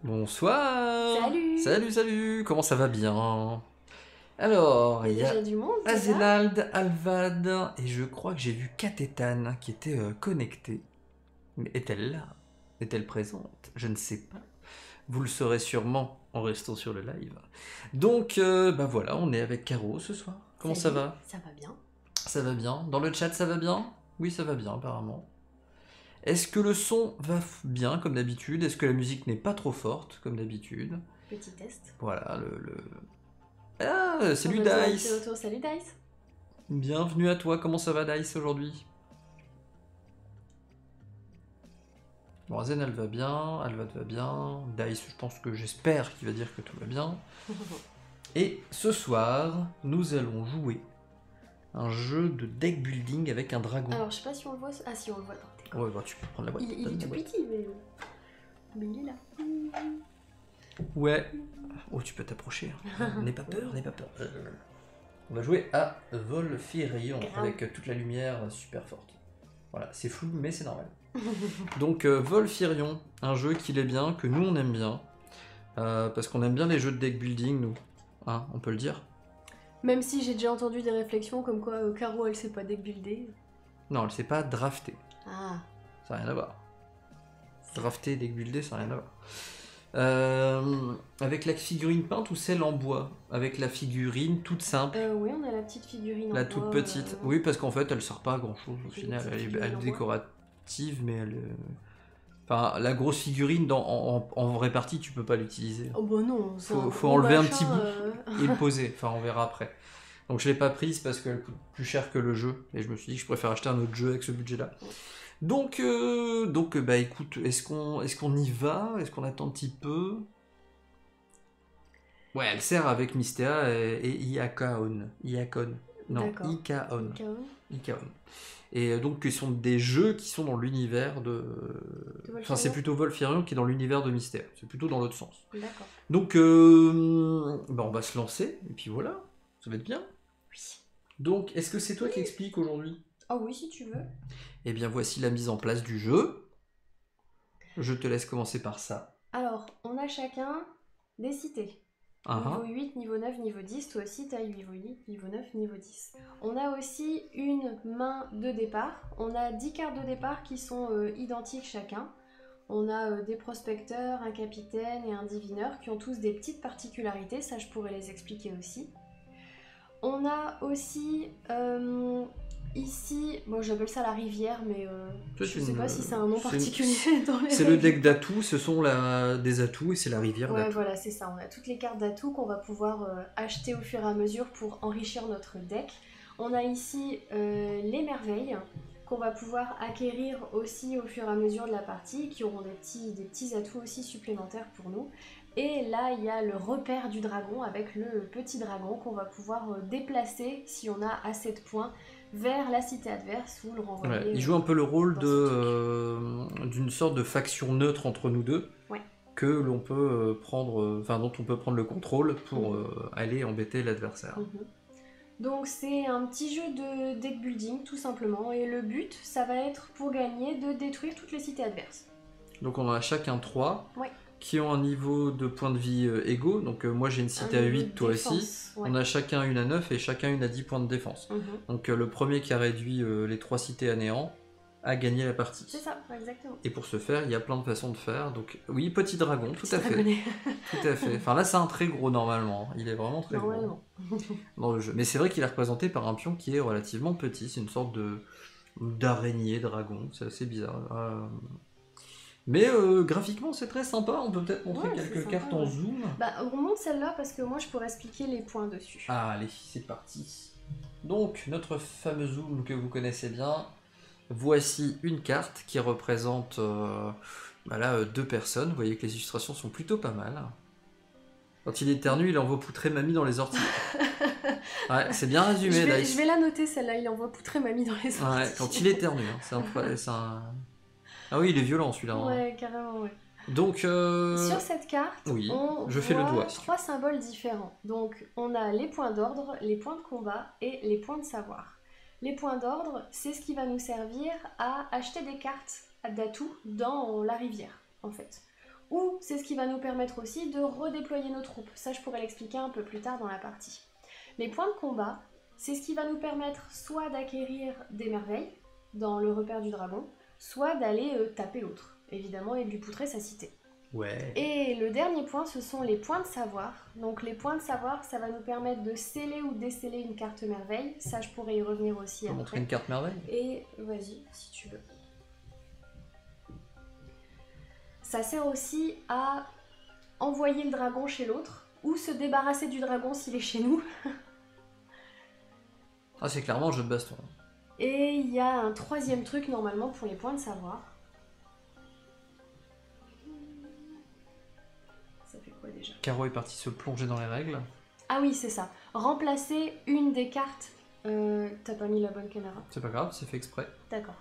Bonsoir. Salut. Salut, comment ça va bien? Alors, il y a déjà du monde, c'est ça? Azenald, Alvad, et je crois que j'ai vu Katetan qui était connectée. Mais est-elle là? Est-elle présente? Je ne sais pas. Vous le saurez sûrement en restant sur le live. Donc, bah voilà, on est avec Caro ce soir. Comment ça Salut, va? ça va bien. Ça va bien. Dans le chat, ça va bien? Oui, ça va bien, apparemment. Est-ce que le son va bien, comme d'habitude? Est-ce que la musique n'est pas trop forte, comme d'habitude? Petit test. Voilà, Ah, salut On va dire un petit Dice! retour. Salut Dice. Bienvenue à toi, comment ça va Dice aujourd'hui? Bon, Zen elle va bien, Alvad va bien, Dice je pense que j'espère qu'il va dire que tout va bien. Et ce soir, nous allons jouer un jeu de deck building avec un dragon. Alors, je sais pas si on le voit. Ah, si, on le voit. D'accord. Ouais, bah tu peux prendre la boîte. Il est tout petit, mais il est là. Ouais. Oh, tu peux t'approcher. N'aie pas peur, n'aie pas peur. On va jouer à Volfirion avec toute la lumière super forte. Voilà, c'est flou, mais c'est normal. Donc Volfirion, un jeu qu'il est bien, que nous on aime bien, parce qu'on aime bien les jeux de deck building, nous. Hein, on peut le dire. Même si j'ai déjà entendu des réflexions comme quoi Caro elle sait pas deck builder. Non, elle sait pas drafter. Ah. Ça n'a rien à voir. Drafter et deck builder, ça n'a rien à voir. Avec la figurine peinte ou celle en bois? Avec la figurine toute simple. Oui, on a la petite figurine La en toute bois, petite. Oui, parce qu'en fait, elle sert pas à grand chose au final. Elle est en bois. décorative, mais elle. Enfin, la grosse figurine en vraie partie, tu peux pas l'utiliser. Oh bah non, faut enlever un petit bout et le poser. Enfin, on verra après. Donc je l'ai pas prise parce qu'elle coûte plus cher que le jeu. Et je me suis dit que je préfère acheter un autre jeu avec ce budget-là. Donc bah écoute, est-ce qu'on y va? Est-ce qu'on attend un petit peu? Ouais, elle sert avec Mystea et Iakaon. Non, Ikaon. Et donc, ce sont des jeux qui sont dans l'univers de... Enfin, c'est plutôt Volfirion qui est dans l'univers de Mystère. C'est plutôt dans l'autre sens. D'accord. Donc, bah, on va se lancer, et puis voilà. Ça va être bien. Oui. Donc, est-ce que c'est toi qui expliques aujourd'hui? Ah oui, si tu veux. Eh bien, voici la mise en place du jeu. Je te laisse commencer par ça. Alors, on a chacun des cités. Niveau 8, niveau 9, niveau 10, toi aussi t'as niveau 8, niveau 9, niveau 10. On a aussi une main de départ. On a 10 cartes de départ qui sont identiques chacun. On a des prospecteurs, un capitaine et un divineur qui ont tous des petites particularités, ça je pourrais les expliquer aussi. On a aussi ici, bon j'appelle ça la rivière, mais je sais pas si c'est un nom particulier dans les... C'est le deck d'atouts, ce sont des atouts et c'est la rivière d'atouts. Ouais voilà, c'est ça, on a toutes les cartes d'atouts qu'on va pouvoir acheter au fur et à mesure pour enrichir notre deck. On a ici les merveilles qu'on va pouvoir acquérir aussi au fur et à mesure de la partie, qui auront des petits atouts aussi supplémentaires pour nous. Et là, il y a le repère du dragon avec le petit dragon qu'on va pouvoir déplacer si on a assez de points vers la cité adverse ou le renvoyer. Ouais, il joue un peu le rôle d'une sorte de faction neutre entre nous deux, que l'on peut prendre, dont on peut prendre le contrôle pour aller embêter l'adversaire. Donc c'est un petit jeu de deck building tout simplement, et le but ça va être pour gagner de détruire toutes les cités adverses. Donc on en a chacun 3. Ouais. Qui ont un niveau de points de vie égaux. Donc moi j'ai une cité à 8, toi aussi. Ouais. On a chacun une à 9 et chacun une à 10 points de défense. Donc le premier qui a réduit les 3 cités à néant a gagné la partie. C'est ça, exactement. Et pour ce faire, il y a plein de façons de faire. Donc oui, petit dragon, tout à fait. Tout à fait. Enfin là c'est un très gros normalement. Il est vraiment très gros dans le jeu. Mais c'est vrai qu'il est représenté par un pion qui est relativement petit. C'est une sorte d'araignée dragon. C'est assez bizarre. Mais graphiquement c'est très sympa, on peut peut-être montrer quelques cartes en zoom. Bah on monte celle-là parce que moi je pourrais expliquer les points dessus. Ah allez, c'est parti. Donc notre fameux zoom que vous connaissez bien, voici une carte qui représente deux personnes. Vous voyez que les illustrations sont plutôt pas mal. Quand il éternue, il envoie poutrer mamie dans les orties. Ouais, c'est bien résumé. Je vais la noter celle-là, il envoie poutrer mamie dans les orties. Ouais, quand il éternue, c'est un... Ah oui, il est violent celui-là. Ouais, carrément, ouais. Donc, sur cette carte, oui, on je fais le doigt. 3 symboles différents. Donc, on a les points d'ordre, les points de combat et les points de savoir. Les points d'ordre, c'est ce qui va nous servir à acheter des cartes d'atouts dans la rivière, en fait. ou c'est ce qui va nous permettre aussi de redéployer nos troupes. Ça, je pourrais l'expliquer un peu plus tard dans la partie. Les points de combat, c'est ce qui va nous permettre soit d'acquérir des merveilles dans le repère du dragon, soit d'aller taper l'autre, évidemment, et de lui poutrer sa cité. Ouais. Et le dernier point, ce sont les points de savoir. Donc les points de savoir, ça va nous permettre de sceller ou déceler une carte merveille. Ça, je pourrais y revenir aussi après. Montrer une carte merveille. Et vas-y, si tu veux. Ça sert aussi à envoyer le dragon chez l'autre, ou se débarrasser du dragon s'il est chez nous. Ah, c'est clairement un jeu de baston. Et il y a un troisième truc normalement pour les points de savoir. Ça fait quoi déjà? Caro est parti se plonger dans les règles. Ah oui, c'est ça. Remplacer une des cartes... T'as pas mis la bonne caméra. C'est pas grave, c'est fait exprès. D'accord.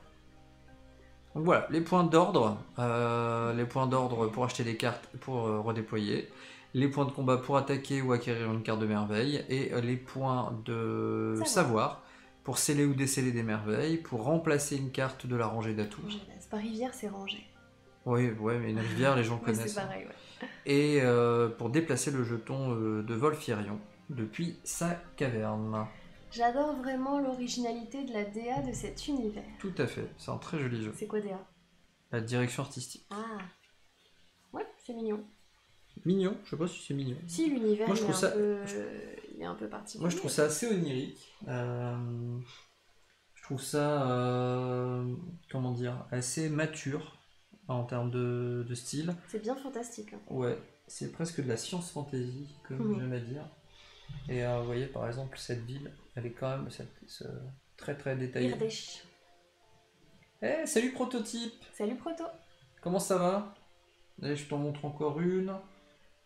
Donc voilà, les points d'ordre. Les points d'ordre pour acheter des cartes pour redéployer. Les points de combat pour attaquer ou acquérir une carte de merveille. Et les points de savoir pour sceller ou déceler des merveilles. Pour remplacer une carte de la rangée d'atouts. Par rivière, c'est rangé. Oui, ouais, mais une rivière, les gens connaissent. C'est pareil, ouais. Et pour déplacer le jeton de Volfirion depuis sa caverne. J'adore vraiment l'originalité de la DA de cet univers. Tout à fait, c'est un très joli jeu. C'est quoi DA? La direction artistique. Ah, ouais, c'est mignon. Mignon, je sais pas si c'est mignon. Si, l'univers il est un peu particulier. Moi je trouve ça assez onirique. Je trouve ça, comment dire, assez mature en termes de style. C'est bien fantastique. Hein. Ouais, c'est presque de la science fantasy, comme j'aime à dire. Et vous voyez par exemple cette ville, elle est quand même très très détaillée. Irdesh. Eh, salut Prototype! Salut Proto! Comment ça va? Allez, je t'en montre encore une.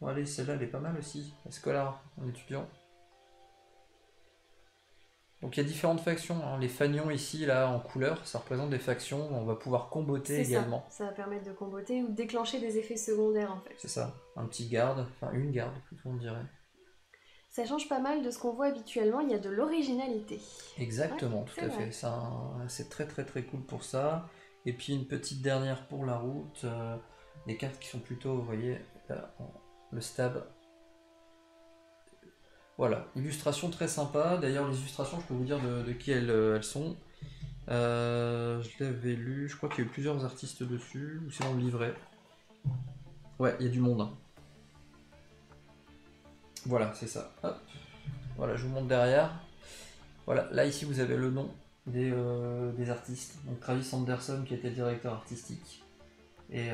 Bon, allez, celle-là elle est pas mal aussi. La scolaire, en étudiant. Donc il y a différentes factions. Hein. Les fanions ici, là, en couleur, ça représente des factions. On va pouvoir comboter également. Ça va permettre de comboter ou de déclencher des effets secondaires en fait. C'est ça. Un petit garde, enfin une garde plutôt on dirait. Ça change pas mal de ce qu'on voit habituellement, il y a de l'originalité. Exactement, ouais, tout à fait. C'est très très très cool pour ça. Et puis une petite dernière pour la route. Des cartes qui sont plutôt, vous voyez, là, le stab. Voilà, illustration très sympa. D'ailleurs, les illustrations, je peux vous dire de qui elles sont. Je l'avais lu, je crois qu'il y a eu plusieurs artistes dessus, ou c'est dans le livret. Ouais, il y a du monde. Hein. Voilà, c'est ça. Hop. Voilà, je vous montre derrière. Voilà, là ici vous avez le nom des artistes. Donc Travis Anderson qui était directeur artistique. Et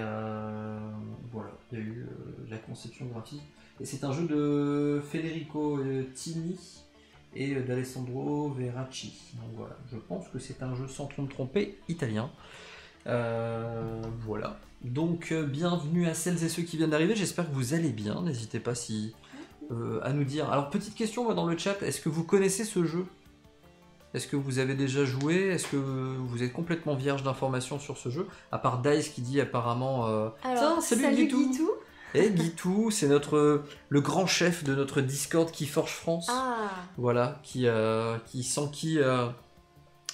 voilà, il y a eu la conception graphique. Et c'est un jeu de Federico Tini et d'Alessandro Veracci. Donc voilà, je pense que c'est un jeu sans trop me tromper, italien. Voilà. Donc bienvenue à celles et ceux qui viennent d'arriver, j'espère que vous allez bien. N'hésitez pas à nous dire. Alors petite question moi, dans le chat, est-ce que vous connaissez ce jeu? Est-ce que vous avez déjà joué? Est-ce que vous êtes complètement vierge d'informations sur ce jeu? À part Dice qui dit apparemment alors, salut Guitou. Et Guitou, c'est le grand chef de notre Discord Keyforge France. Ah. Voilà, sans qui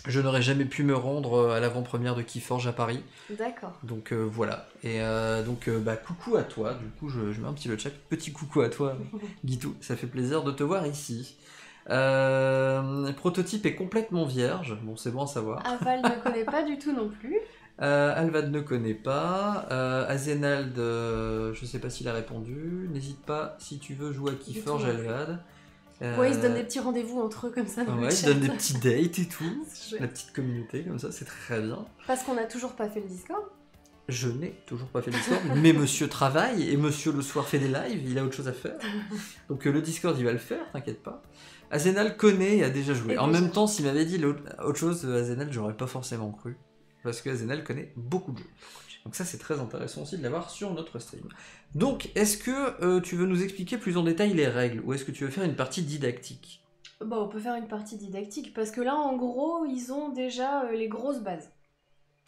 je n'aurais jamais pu me rendre à l'avant-première de Keyforge à Paris. D'accord. Donc voilà. Et donc coucou à toi. Du coup, je mets un petit le chat. Petit coucou à toi, Guitou. Ça fait plaisir de te voir ici. Prototype est complètement vierge. Bon, c'est bon à savoir. Aval ne connaît pas du tout non plus. Alvad ne connaît pas. Azenald, je sais pas s'il a répondu. N'hésite pas si tu veux jouer à Keyforge, Alvad. Ouais, ils se donnent des petits rendez-vous entre eux comme ça. Dans le ils chat. se donnent des petits dates et tout. La petite communauté comme ça, c'est très bien. Parce qu'on n'a toujours pas fait le Discord. Je n'ai toujours pas fait le Discord, mais monsieur travaille et monsieur le soir fait des lives, il a autre chose à faire. Donc le Discord il va le faire, t'inquiète pas. Azenal connaît et a déjà joué. En même temps, s'il m'avait dit autre chose, Azenal, j'aurais pas forcément cru. Parce que Azenal connaît beaucoup de jeux. Donc ça c'est très intéressant aussi de l'avoir sur notre stream. Donc est-ce que tu veux nous expliquer plus en détail les règles ou est-ce que tu veux faire une partie didactique? Bon, on peut faire une partie didactique parce que là en gros ils ont déjà les grosses bases.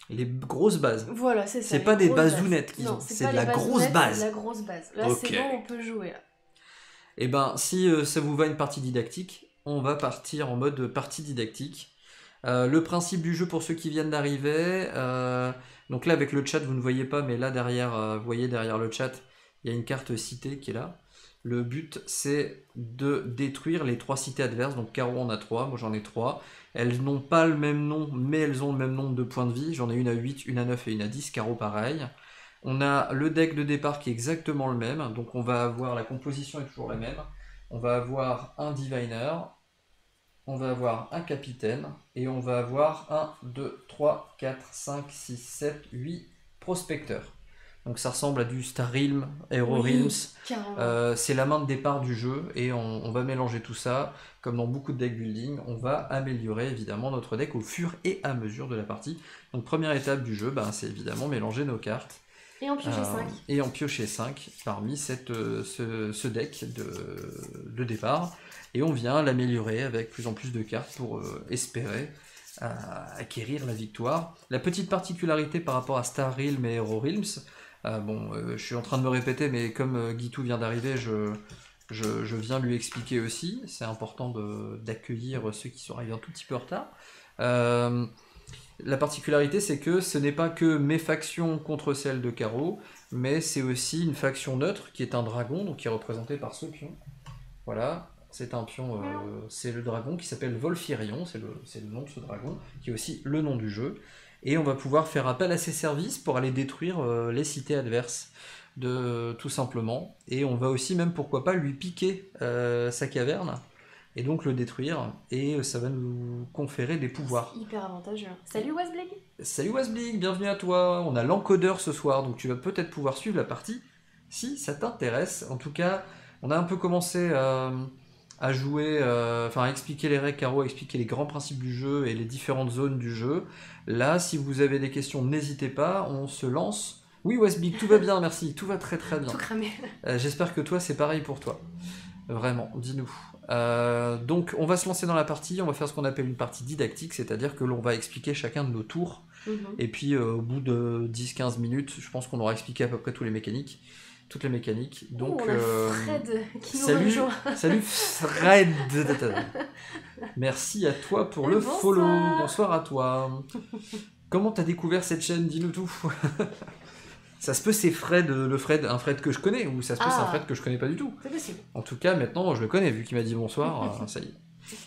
Les grosses bases. Voilà, c'est ça. C'est pas des basounettes qu'ils ont, c'est de la grosse base. C'est la grosse base. Là okay. C'est bon, on peut jouer là. Et ben si ça vous va une partie didactique, on va partir en mode partie didactique. Le principe du jeu pour ceux qui viennent d'arriver, donc là avec le chat vous ne voyez pas, mais là derrière, vous voyez derrière le chat, il y a une carte cité qui est là. Le but c'est de détruire les 3 cités adverses, donc Caro en a 3, moi j'en ai 3. Elles n'ont pas le même nom, mais elles ont le même nombre de points de vie. J'en ai une à 8, une à 9 et une à 10, Caro pareil. On a le deck de départ qui est exactement le même, donc on va avoir, la composition est toujours la même. On va avoir un diviner, on va avoir un capitaine, et on va avoir 1, 2, 3, 4, 5, 6, 7, 8 prospecteurs. Donc ça ressemble à du Star Realm, Hero Realms. C'est la main de départ du jeu, et on va mélanger tout ça. Comme dans beaucoup de deck building, on va améliorer évidemment notre deck au fur et à mesure de la partie. Donc première étape du jeu, c'est évidemment mélanger nos cartes. Et en piocher 5. Et en piocher 5 parmi ce deck de départ. Et on vient l'améliorer avec plus en plus de cartes pour espérer acquérir la victoire. La petite particularité par rapport à Star Realm et Hero Realms, je suis en train de me répéter, mais comme Guitou vient d'arriver, je viens lui expliquer aussi. C'est important d'accueillir ceux qui sont arrivés un tout petit peu en retard. La particularité, c'est que ce n'est pas que mes factions contre celles de Caro, mais c'est aussi une faction neutre qui est un dragon, donc qui est représenté par ce pion. Voilà, c'est un pion, c'est le dragon qui s'appelle Volfirion, c'est le nom de ce dragon, qui est aussi le nom du jeu. Et on va pouvoir faire appel à ses services pour aller détruire les cités adverses, tout simplement. Et on va aussi même, pourquoi pas, lui piquer sa caverne, et donc le détruire, et ça va nous conférer des pouvoirs. C'est hyper avantageux. Salut Wasblig. Salut Wasblig, bienvenue à toi. On a l'encodeur ce soir, donc tu vas peut-être pouvoir suivre la partie si ça t'intéresse. En tout cas, on a un peu commencé à jouer, à expliquer les règles, Caro a expliqué les grands principes du jeu et les différentes zones du jeu. Là, si vous avez des questions, n'hésitez pas, on se lance. Oui Wasblig, tout va bien, merci, tout va très très bien. Tout cramé. J'espère que toi c'est pareil pour toi. Vraiment, dis-nous. Donc on va se lancer dans la partie, on va faire ce qu'on appelle une partie didactique, c'est-à-dire que l'on va expliquer chacun de nos tours, et puis au bout de 10-15 minutes, je pense qu'on aura expliqué à peu près toutes les mécaniques. Donc, on a Fred qui nous rejoint. Salut Fred. Merci à toi pour le follow. Bonsoir à toi. Comment t'as découvert cette chaîne? Dis-nous tout. Ça se peut c'est Fred, un Fred que je connais, ou ça se peut c'est un Fred que je connais pas du tout. C'est possible. En tout cas, maintenant je le connais, vu qu'il m'a dit bonsoir, ça y est.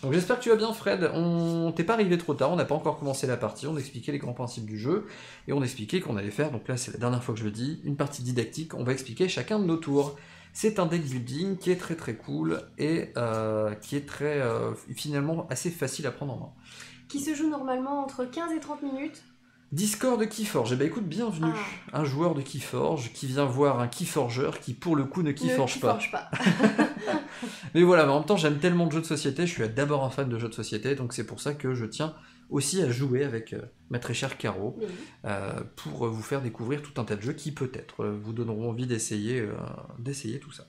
Donc j'espère que tu vas bien Fred, on t'est pas arrivé trop tard, on n'a pas encore commencé la partie, on expliquait les grands principes du jeu, et on expliquait qu'on allait faire, donc là c'est la dernière fois que je le dis, une partie didactique, on va expliquer chacun de nos tours. C'est un deck building qui est très très cool, et qui est très, finalement assez facile à prendre en main. Qui se joue normalement entre 15 et 30 minutes. Discord de Keyforge, eh ben écoute, bienvenue. Un joueur de Keyforge qui vient voir un Keyforgeur qui pour le coup ne Keyforge pas. Mais voilà, mais en même temps j'aime tellement de jeux de société, je suis d'abord un fan de jeux de société, donc c'est pour ça que je tiens aussi à jouer avec ma très chère Caro, pour vous faire découvrir tout un tas de jeux qui peut-être vous donneront envie d'essayer tout ça.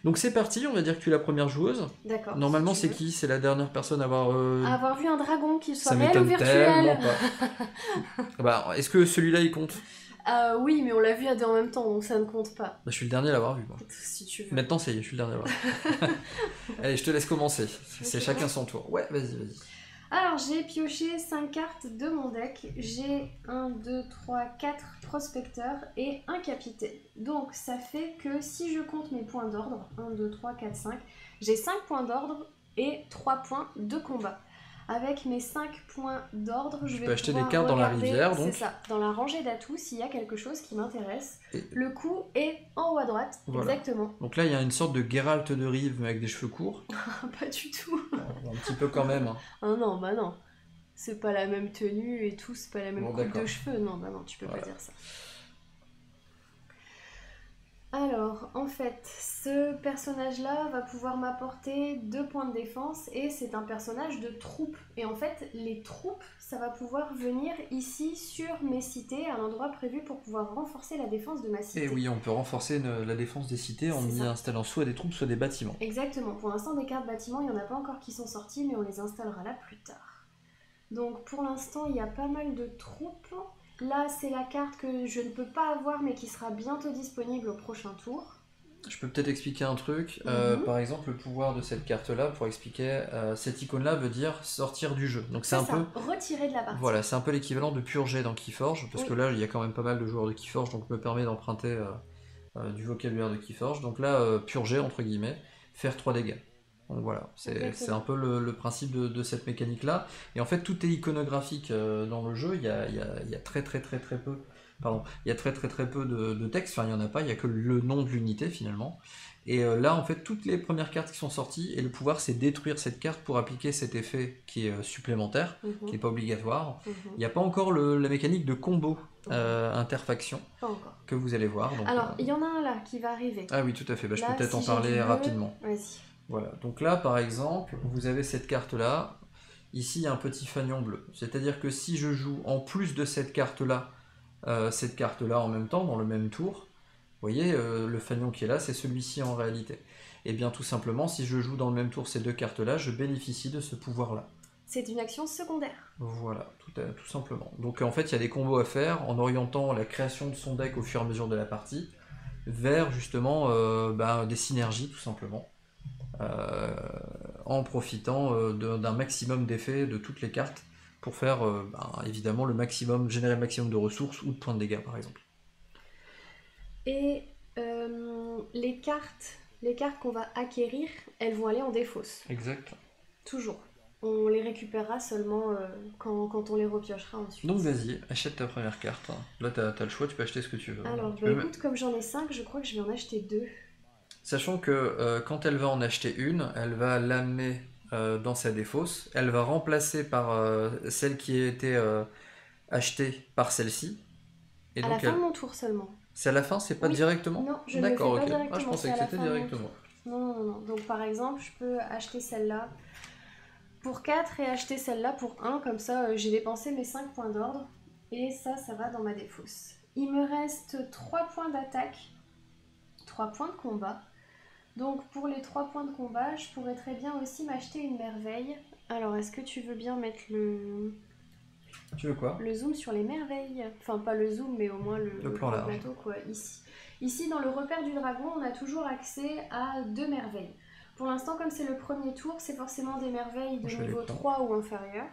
Donc c'est parti, on va dire que tu es la première joueuse. D'accord. Normalement c'est qui? C'est la dernière personne à avoir vu un dragon, qu'il soit ça réel ou virtuel. Est-ce que celui-là il compte? Oui, mais on l'a vu à deux en même temps, donc ça ne compte pas. Je suis le dernier à l'avoir vu, moi. Si tu veux. Maintenant, ça y est, je suis le dernier à l'avoir vu. Allez, je te laisse commencer. C'est chacun son tour. Ouais, vas-y. Alors, j'ai pioché 5 cartes de mon deck. J'ai 1, 2, 3, 4 prospecteurs et un capitaine. Donc, ça fait que si je compte mes points d'ordre, 1, 2, 3, 4, 5, j'ai 5 points d'ordre et 3 points de combat. Avec mes 5 points d'ordre, je vais acheter des cartes dans la rivière, donc. C'est ça, dans la rangée d'atouts, s'il y a quelque chose qui m'intéresse. Le coup est en haut à droite, voilà. Exactement. Donc là, il y a une sorte de Geralt de Rive, mais avec des cheveux courts. Pas du tout. Un petit peu quand même. Ah non, bah non. C'est pas la même tenue et tout, c'est pas la même coupe de cheveux. Non, bah non, tu peux pas dire ça. Alors, en fait, ce personnage-là va pouvoir m'apporter 2 points de défense et c'est un personnage de troupe. Et en fait, les troupes, ça va pouvoir venir ici sur mes cités, à l'endroit prévu pour pouvoir renforcer la défense de ma cité. Et oui, on peut renforcer la défense des cités en y installant soit des troupes, soit des bâtiments. Exactement. Pour l'instant, des cartes bâtiments, il n'y en a pas encore qui sont sorties, mais on les installera là plus tard. Donc, pour l'instant, il y a pas mal de troupes. Là, c'est la carte que je ne peux pas avoir, mais qui sera bientôt disponible au prochain tour. Je peux peut-être expliquer un truc. Par exemple, le pouvoir de cette carte-là, pour expliquer, cette icône-là veut dire sortir du jeu. Donc c'est un peu retirer de la partie. Voilà, c'est un peu l'équivalent de purger dans Keyforge, parce que là, il y a quand même pas mal de joueurs de Keyforge, donc me permet d'emprunter du vocabulaire de Keyforge. Donc là, purger entre guillemets, faire 3 dégâts. Donc voilà, c'est un peu le principe de cette mécanique-là. Et en fait, tout est iconographique dans le jeu. Il y a très peu. Pardon, il y a très peu de texte, enfin il n'y en a pas, il n'y a que le nom de l'unité finalement. Et là en fait toutes les premières cartes qui sont sorties, et le pouvoir c'est détruire cette carte pour appliquer cet effet qui est supplémentaire, qui n'est pas obligatoire. Il n'y a pas encore la mécanique de combo interfaction que vous allez voir. Donc, alors il y en a un là qui va arriver. Ah oui tout à fait, je peux peut-être en parler rapidement. Vas-y. Voilà, donc là par exemple, vous avez cette carte là, ici il y a un petit fanion bleu, c'est-à-dire que si je joue en plus de cette carte là en même temps, dans le même tour, vous voyez, le fanion qui est là, c'est celui-ci en réalité. Et bien tout simplement, si je joue dans le même tour ces deux cartes-là, je bénéficie de ce pouvoir-là. C'est une action secondaire. Voilà, tout simplement. Donc en fait, il y a des combos à faire en orientant la création de son deck au fur et à mesure de la partie vers justement des synergies tout simplement. En profitant d'un maximum d'effets de toutes les cartes pour faire évidemment générer le maximum de ressources ou de points de dégâts par exemple. Et les cartes qu'on va acquérir, elles vont aller en défausse. Exact. Toujours. On les récupérera seulement quand on les repiochera ensuite. Donc vas-y, achète ta première carte. Là t'as le choix, tu peux acheter ce que tu veux. Alors écoute, comme j'en ai 5, je crois que je vais en acheter 2. Sachant que quand elle va en acheter une, elle va l'amener dans sa défausse, elle va remplacer par celle qui a été achetée par celle-ci. Et à la fin de mon tour seulement. C'est à la fin, c'est pas directement? Non, je ne le fais pas directement. Ah, je pensais que c'était directement. Non. Donc par exemple, je peux acheter celle-là pour 4 et acheter celle-là pour 1. Comme ça, j'ai dépensé mes 5 points d'ordre. Et ça va dans ma défausse. Il me reste 3 points d'attaque, 3 points de combat. Donc pour les 3 points de combat, je pourrais très bien aussi m'acheter une merveille. Alors est-ce que tu veux bien mettre le... Tu veux quoi? Le zoom sur les merveilles. Enfin pas le zoom mais au moins le plan large. plateau quoi, ici dans le repère du dragon, on a toujours accès à 2 merveilles. Pour l'instant comme c'est le premier tour, c'est forcément des merveilles de niveau 3 ou inférieur.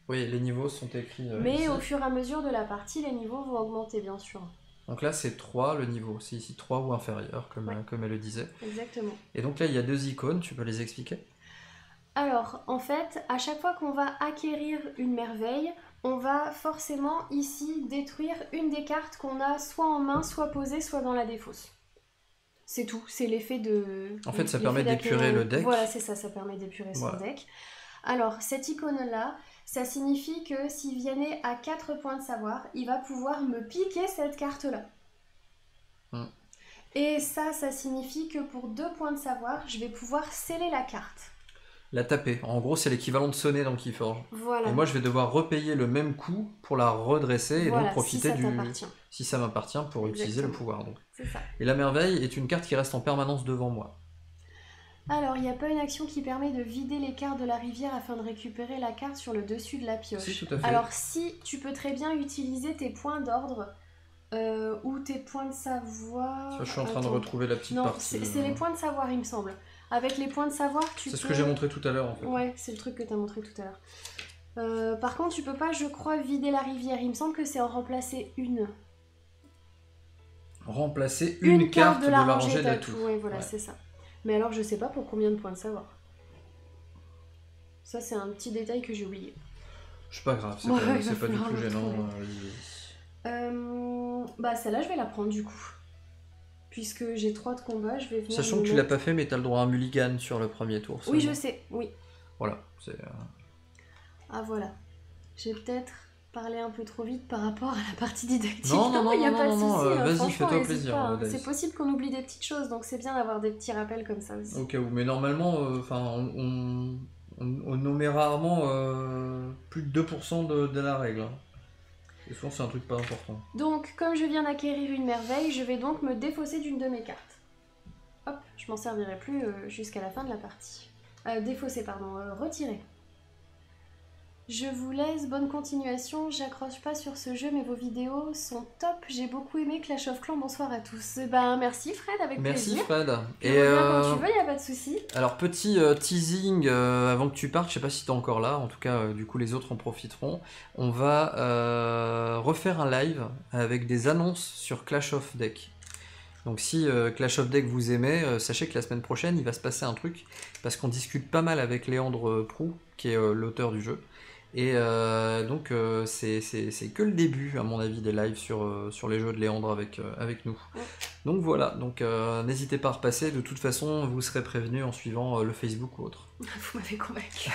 Oui, les niveaux sont écrits mais ici. Au fur et à mesure de la partie, les niveaux vont augmenter bien sûr. Donc là c'est 3 le niveau, c'est ici 3 ou inférieur comme elle le disait. Exactement. Et donc là il y a 2 icônes, tu peux les expliquer? Alors en fait, à chaque fois qu'on va acquérir une merveille, on va forcément ici détruire une des cartes qu'on a soit en main, soit posée, soit dans la défausse. C'est tout, c'est l'effet de... En fait ça permet d'épurer le deck. Voilà, c'est ça permet d'épurer son deck. Alors cette icône-là, ça signifie que si Vianney a 4 points de savoir, il va pouvoir me piquer cette carte-là. Et ça signifie que pour 2 points de savoir, je vais pouvoir sceller la carte. La taper. En gros, c'est l'équivalent de sonner dans Keyforge. Voilà. Et moi, je vais devoir repayer le même coup pour la redresser et donc profiter si ça m'appartient pour utiliser le pouvoir. Donc. C'est ça. Et la merveille est une carte qui reste en permanence devant moi. Alors, il n'y a pas une action qui permet de vider les cartes de la rivière afin de récupérer la carte sur le dessus de la pioche. Si, tout à fait. Alors, si tu peux très bien utiliser tes points d'ordre ou tes points de savoir... Je suis en train de retrouver la petite partie. Non, c'est les points de savoir, il me semble. Avec les points de savoir, tu peux... C'est ce que j'ai montré tout à l'heure, en fait. Ouais, c'est le truc que tu as montré tout à l'heure. Par contre, tu peux pas, je crois, vider la rivière. Il me semble que c'est en remplacer une. Remplacer une carte de la rangée d'atout. Oui, voilà, c'est ça. Mais alors, je sais pas pour combien de points de savoir. Ça, c'est un petit détail que j'ai oublié. C'est pas grave, c'est pas du tout gênant. Celle-là, je vais la prendre du coup. Puisque j'ai 3 de combat, je vais venir... Sachant que tu l'as pas fait, mais t'as le droit à un mulligan sur le premier tour. Oui, je sais, oui. Voilà, c'est... Ah, voilà. J'ai peut-être parlé un peu trop vite par rapport à la partie didactique. Non, il n'y a pas de souci. Vas-y, fais-toi plaisir. C'est possible qu'on oublie des petites choses, donc c'est bien d'avoir des petits rappels comme ça aussi. Au cas où, mais normalement, on nommait rarement plus de 2% de la règle. Et souvent, c'est un truc pas important. Donc, comme je viens d'acquérir une merveille, je vais donc me défausser d'une de mes cartes. Hop, je m'en servirai plus jusqu'à la fin de la partie. Défausser, pardon, retirer. Je vous laisse, bonne continuation. J'accroche pas sur ce jeu, mais vos vidéos sont top. J'ai beaucoup aimé Clash of Clans. Bonsoir à tous. Ben merci Fred, avec plaisir. Merci Fred. Et quand tu veux, y a pas de souci. Alors petit teasing avant que tu partes, je sais pas si t'es encore là. En tout cas, du coup les autres en profiteront. On va refaire un live avec des annonces sur Clash of Deck. Donc si Clash of Deck vous aimez, sachez que la semaine prochaine il va se passer un truc parce qu'on discute pas mal avec Léandre Prou, qui est l'auteur du jeu. Et donc c'est que le début à mon avis des lives sur les jeux de Léandre avec nous. Donc voilà, donc n'hésitez pas à repasser, de toute façon vous serez prévenu en suivant le Facebook ou autre. Vous m'avez convaincu.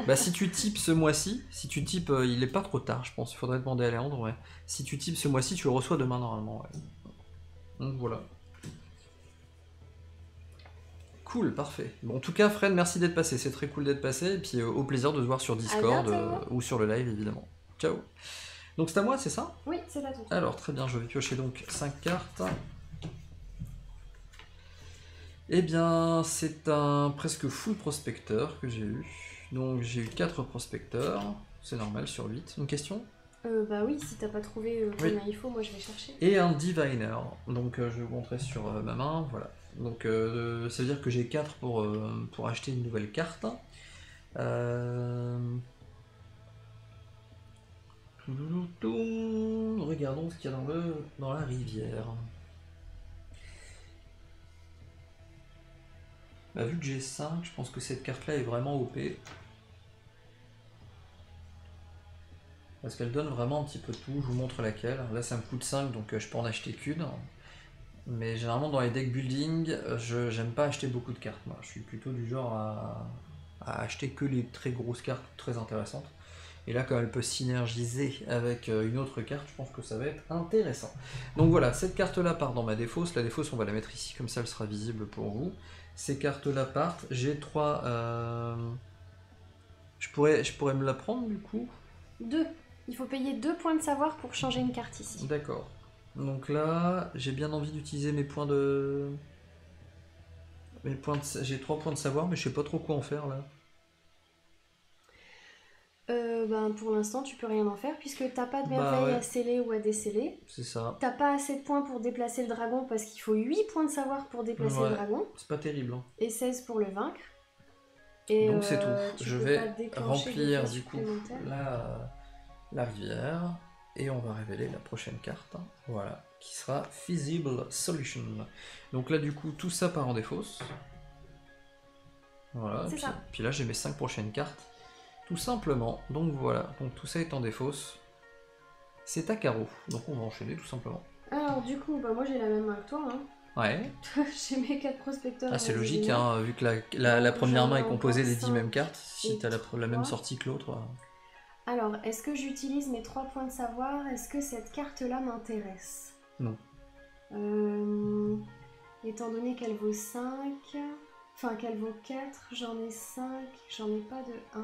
Bah si tu types ce mois-ci, si tu types, il est pas trop tard je pense, il faudrait demander à Léandre, ouais. Si tu types ce mois-ci, tu le reçois demain normalement, ouais. Donc voilà. Cool, parfait. Bon, en tout cas, Fred, merci d'être passé. C'est très cool d'être passé. Et puis, au plaisir de se voir sur Discord ou sur le live, évidemment. Ciao. Donc, c'est à moi, c'est ça? Oui, c'est à toi. Alors, très bien, je vais piocher donc 5 cartes. Eh bien, c'est un presque full prospecteur que j'ai eu. Donc, j'ai eu 4 prospecteurs. C'est normal, sur 8. Une question? Bah oui, si t'as pas trouvé combien il faut, moi je vais chercher. Et un diviner. Donc, je vais vous montrer sur ma main. Voilà. Donc ça veut dire que j'ai 4 pour acheter une nouvelle carte. Regardons ce qu'il y a dans la rivière. Bah, vu que j'ai 5, je pense que cette carte là est vraiment OP. Parce qu'elle donne vraiment un petit peu tout. Je vous montre laquelle. Là ça me coûte 5, donc je peux en acheter qu'une. Mais généralement dans les deck building, j'aime pas acheter beaucoup de cartes. Moi. Je suis plutôt du genre à acheter que les très grosses cartes très intéressantes. Et là, comme elle peut synergiser avec une autre carte, je pense que ça va être intéressant. Donc voilà, cette carte-là part dans ma défausse. La défausse, on va la mettre ici, comme ça elle sera visible pour vous. Ces cartes-là partent. J'ai 3... Je pourrais me la prendre du coup? 2. Il faut payer 2 points de savoir pour changer une carte ici. D'accord. Donc là, j'ai bien envie d'utiliser mes points de... J'ai 3 points de savoir, mais je sais pas trop quoi en faire là. Ben, pour l'instant, tu peux rien en faire puisque t'as pas de merveille à sceller ou à déceler. C'est ça. T'as pas assez de points pour déplacer le dragon parce qu'il faut 8 points de savoir pour déplacer le dragon. C'est pas terrible. Hein. Et 16 pour le vaincre. Et donc c'est tout. Je vais remplir du coup la rivière et on va révéler la prochaine carte. Voilà, qui sera Feasible Solution. Donc là du coup tout ça part en défausse. Voilà, puis là j'ai mes 5 prochaines cartes. Tout simplement, donc voilà, donc tout ça est en défausse. C'est à carreau, donc on va enchaîner tout simplement. Alors du coup, bah moi j'ai la même main que toi. Hein. Ouais. J'ai mes 4 prospecteurs. Ah c'est logique, hein, vu que la première main est composée des 10 mêmes cartes, si t'as la même sortie que l'autre. Alors, est-ce que j'utilise mes 3 points de savoir? Est-ce que cette carte-là m'intéresse? Non. Étant donné qu'elle vaut 5, enfin qu'elle vaut 4, j'en ai 5, j'en ai pas de 1.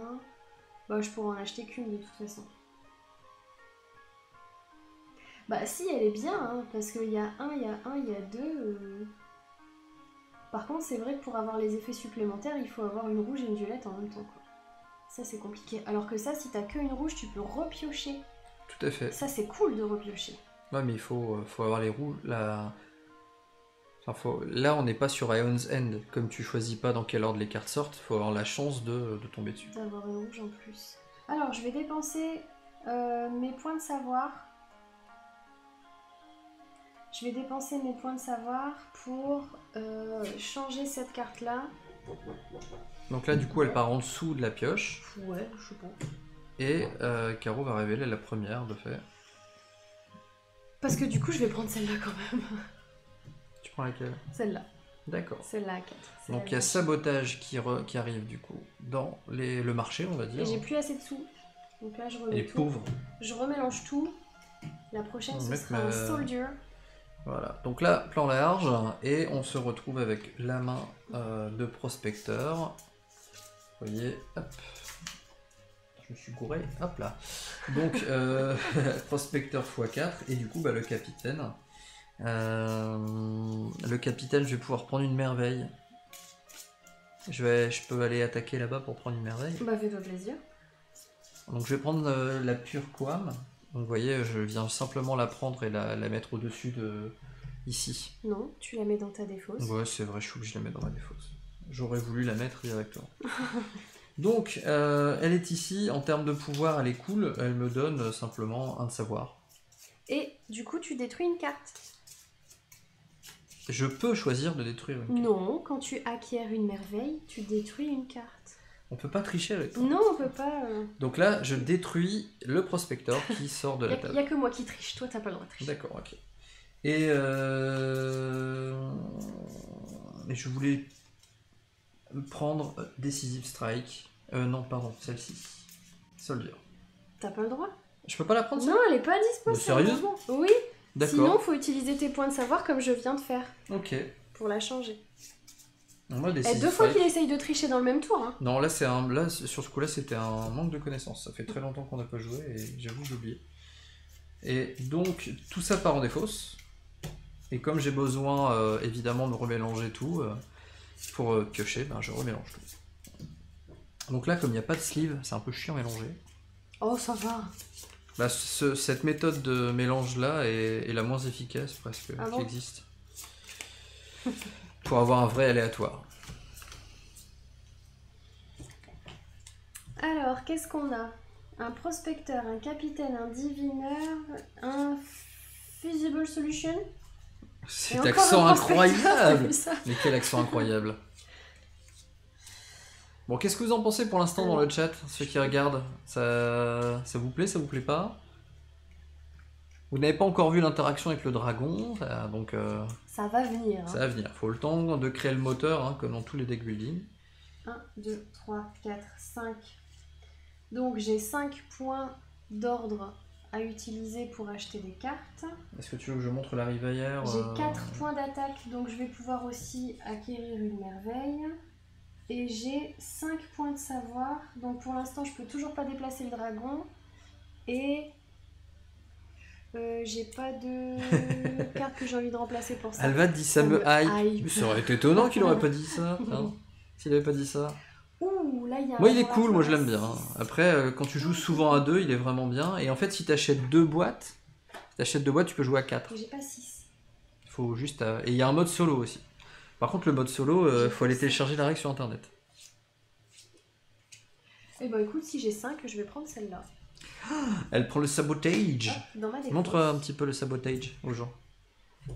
Bah je pourrais en acheter qu'une de toute façon. Bah si, elle est bien, hein, parce qu'il y a 1, il y a 1, il y a 2. Par contre, c'est vrai que pour avoir les effets supplémentaires, il faut avoir une rouge et une violette en même temps. Quoi. Ça, c'est compliqué. Alors que ça, si t'as qu'une rouge, tu peux repiocher. Tout à fait. Ça, c'est cool de repiocher. Ouais, mais il faut avoir les rouges. Enfin, là, on n'est pas sur Ion's End. Comme tu choisis pas dans quel ordre les cartes sortent, il faut avoir la chance de tomber dessus. D'avoir une rouge en plus. Alors, je vais dépenser mes points de savoir. Je vais dépenser mes points de savoir pour changer cette carte-là. Donc là, du coup, elle part en dessous de la pioche. Ouais, je sais pas. Et Caro va révéler la première, de fait. Parce que du coup, je vais prendre celle-là quand même. Tu prends laquelle? Celle-là. D'accord. Celle-là à 4. Donc il y a sabotage qui arrive du coup dans le marché, on va dire. Et j'ai plus assez de sous. Donc là, je remets tout. Pauvre. Je remélange tout. La prochaine, ce sera un soldier. Voilà, donc là, plan large, et on se retrouve avec la main de prospecteur. Vous voyez, hop. Je me suis gouré, hop là. Donc, prospecteur x4, et du coup, bah, le capitaine. Le capitaine, je vais pouvoir prendre une merveille. Je peux aller attaquer là-bas pour prendre une merveille. Bah, fais-toi plaisir. Donc je vais prendre la pure Quam. Donc vous voyez, je viens simplement la prendre et la mettre au-dessus de... ici. Non, tu la mets dans ta défausse. Ouais, c'est vrai, je suis obligé de la mettre dans ma défausse. J'aurais voulu la mettre directement. Donc, elle est ici. En termes de pouvoir, elle est cool. Elle me donne simplement un de savoir. Et du coup, tu détruis une carte. Je peux choisir de détruire une carte. Non, quand tu acquiers une merveille, tu détruis une carte. On peut pas tricher avec ça. Non, on peut pas. Donc là, je détruis le prospector qui sort de la table. Il n'y a que moi qui triche, toi t'as pas le droit de tricher. D'accord, ok. Et je voulais prendre Decisive Strike. Non, pardon, celle-ci. Soldier. T'as pas le droit? Je peux pas la prendre, ça? Non, elle est pas dispo. Sérieusement? Oui. D'accord. Sinon, faut utiliser tes points de savoir comme je viens de faire. Ok. Pour la changer. Moi, Et deux fois qu'il essaye de tricher dans le même tour. Hein. Non, là, sur ce coup-là, c'était un manque de connaissances. Ça fait très longtemps qu'on n'a pas joué et j'avoue, j'ai oublié. Et donc, tout ça part en défausse. Et comme j'ai besoin, évidemment, de remélanger tout, pour piocher, ben, je remélange tout. Donc là, comme il n'y a pas de sleeve, c'est un peu chiant à mélanger. Oh, ça va. Bah, cette méthode de mélange-là est la moins efficace, presque, qui existe. Pour avoir un vrai aléatoire. Alors, qu'est-ce qu'on a? Un prospecteur, un capitaine, un divineur, un fusible solution. Cet accent incroyable! Mais quel accent incroyable! Bon, qu'est-ce que vous en pensez pour l'instant dans le chat, ceux qui regardent? Ça vous plaît, ça vous plaît pas? Vous n'avez pas encore vu l'interaction avec le dragon, donc... ça va venir. Hein. Ça va venir. Faut le temps de créer le moteur, hein, comme dans tous les deck building. 1, 2, 3, 4, 5. Donc j'ai 5 points d'ordre à utiliser pour acheter des cartes. Est-ce que tu veux que je montre la rivière? J'ai 4 points d'attaque, donc je vais pouvoir aussi acquérir une merveille. Et j'ai 5 points de savoir, donc pour l'instant je peux toujours pas déplacer le dragon. Et j'ai pas de carte que j'ai envie de remplacer pour ça. Alva dit ça me hype. Ça aurait été étonnant qu'il aurait pas dit ça. Hein, s'il avait pas dit ça. Ouh, là, moi il est cool, moi je l'aime bien. Après, quand tu joues souvent à 2, il est vraiment bien. Et en fait, si t'achètes 2 boîtes, tu peux jouer à 4. J'ai pas 6. Faut juste. Et il y a un mode solo aussi. Par contre, le mode solo, faut aller télécharger la règle sur internet. Eh ben écoute, si j'ai 5, je vais prendre celle-là. Elle prend le sabotage. Montre un petit peu le sabotage aux gens. Je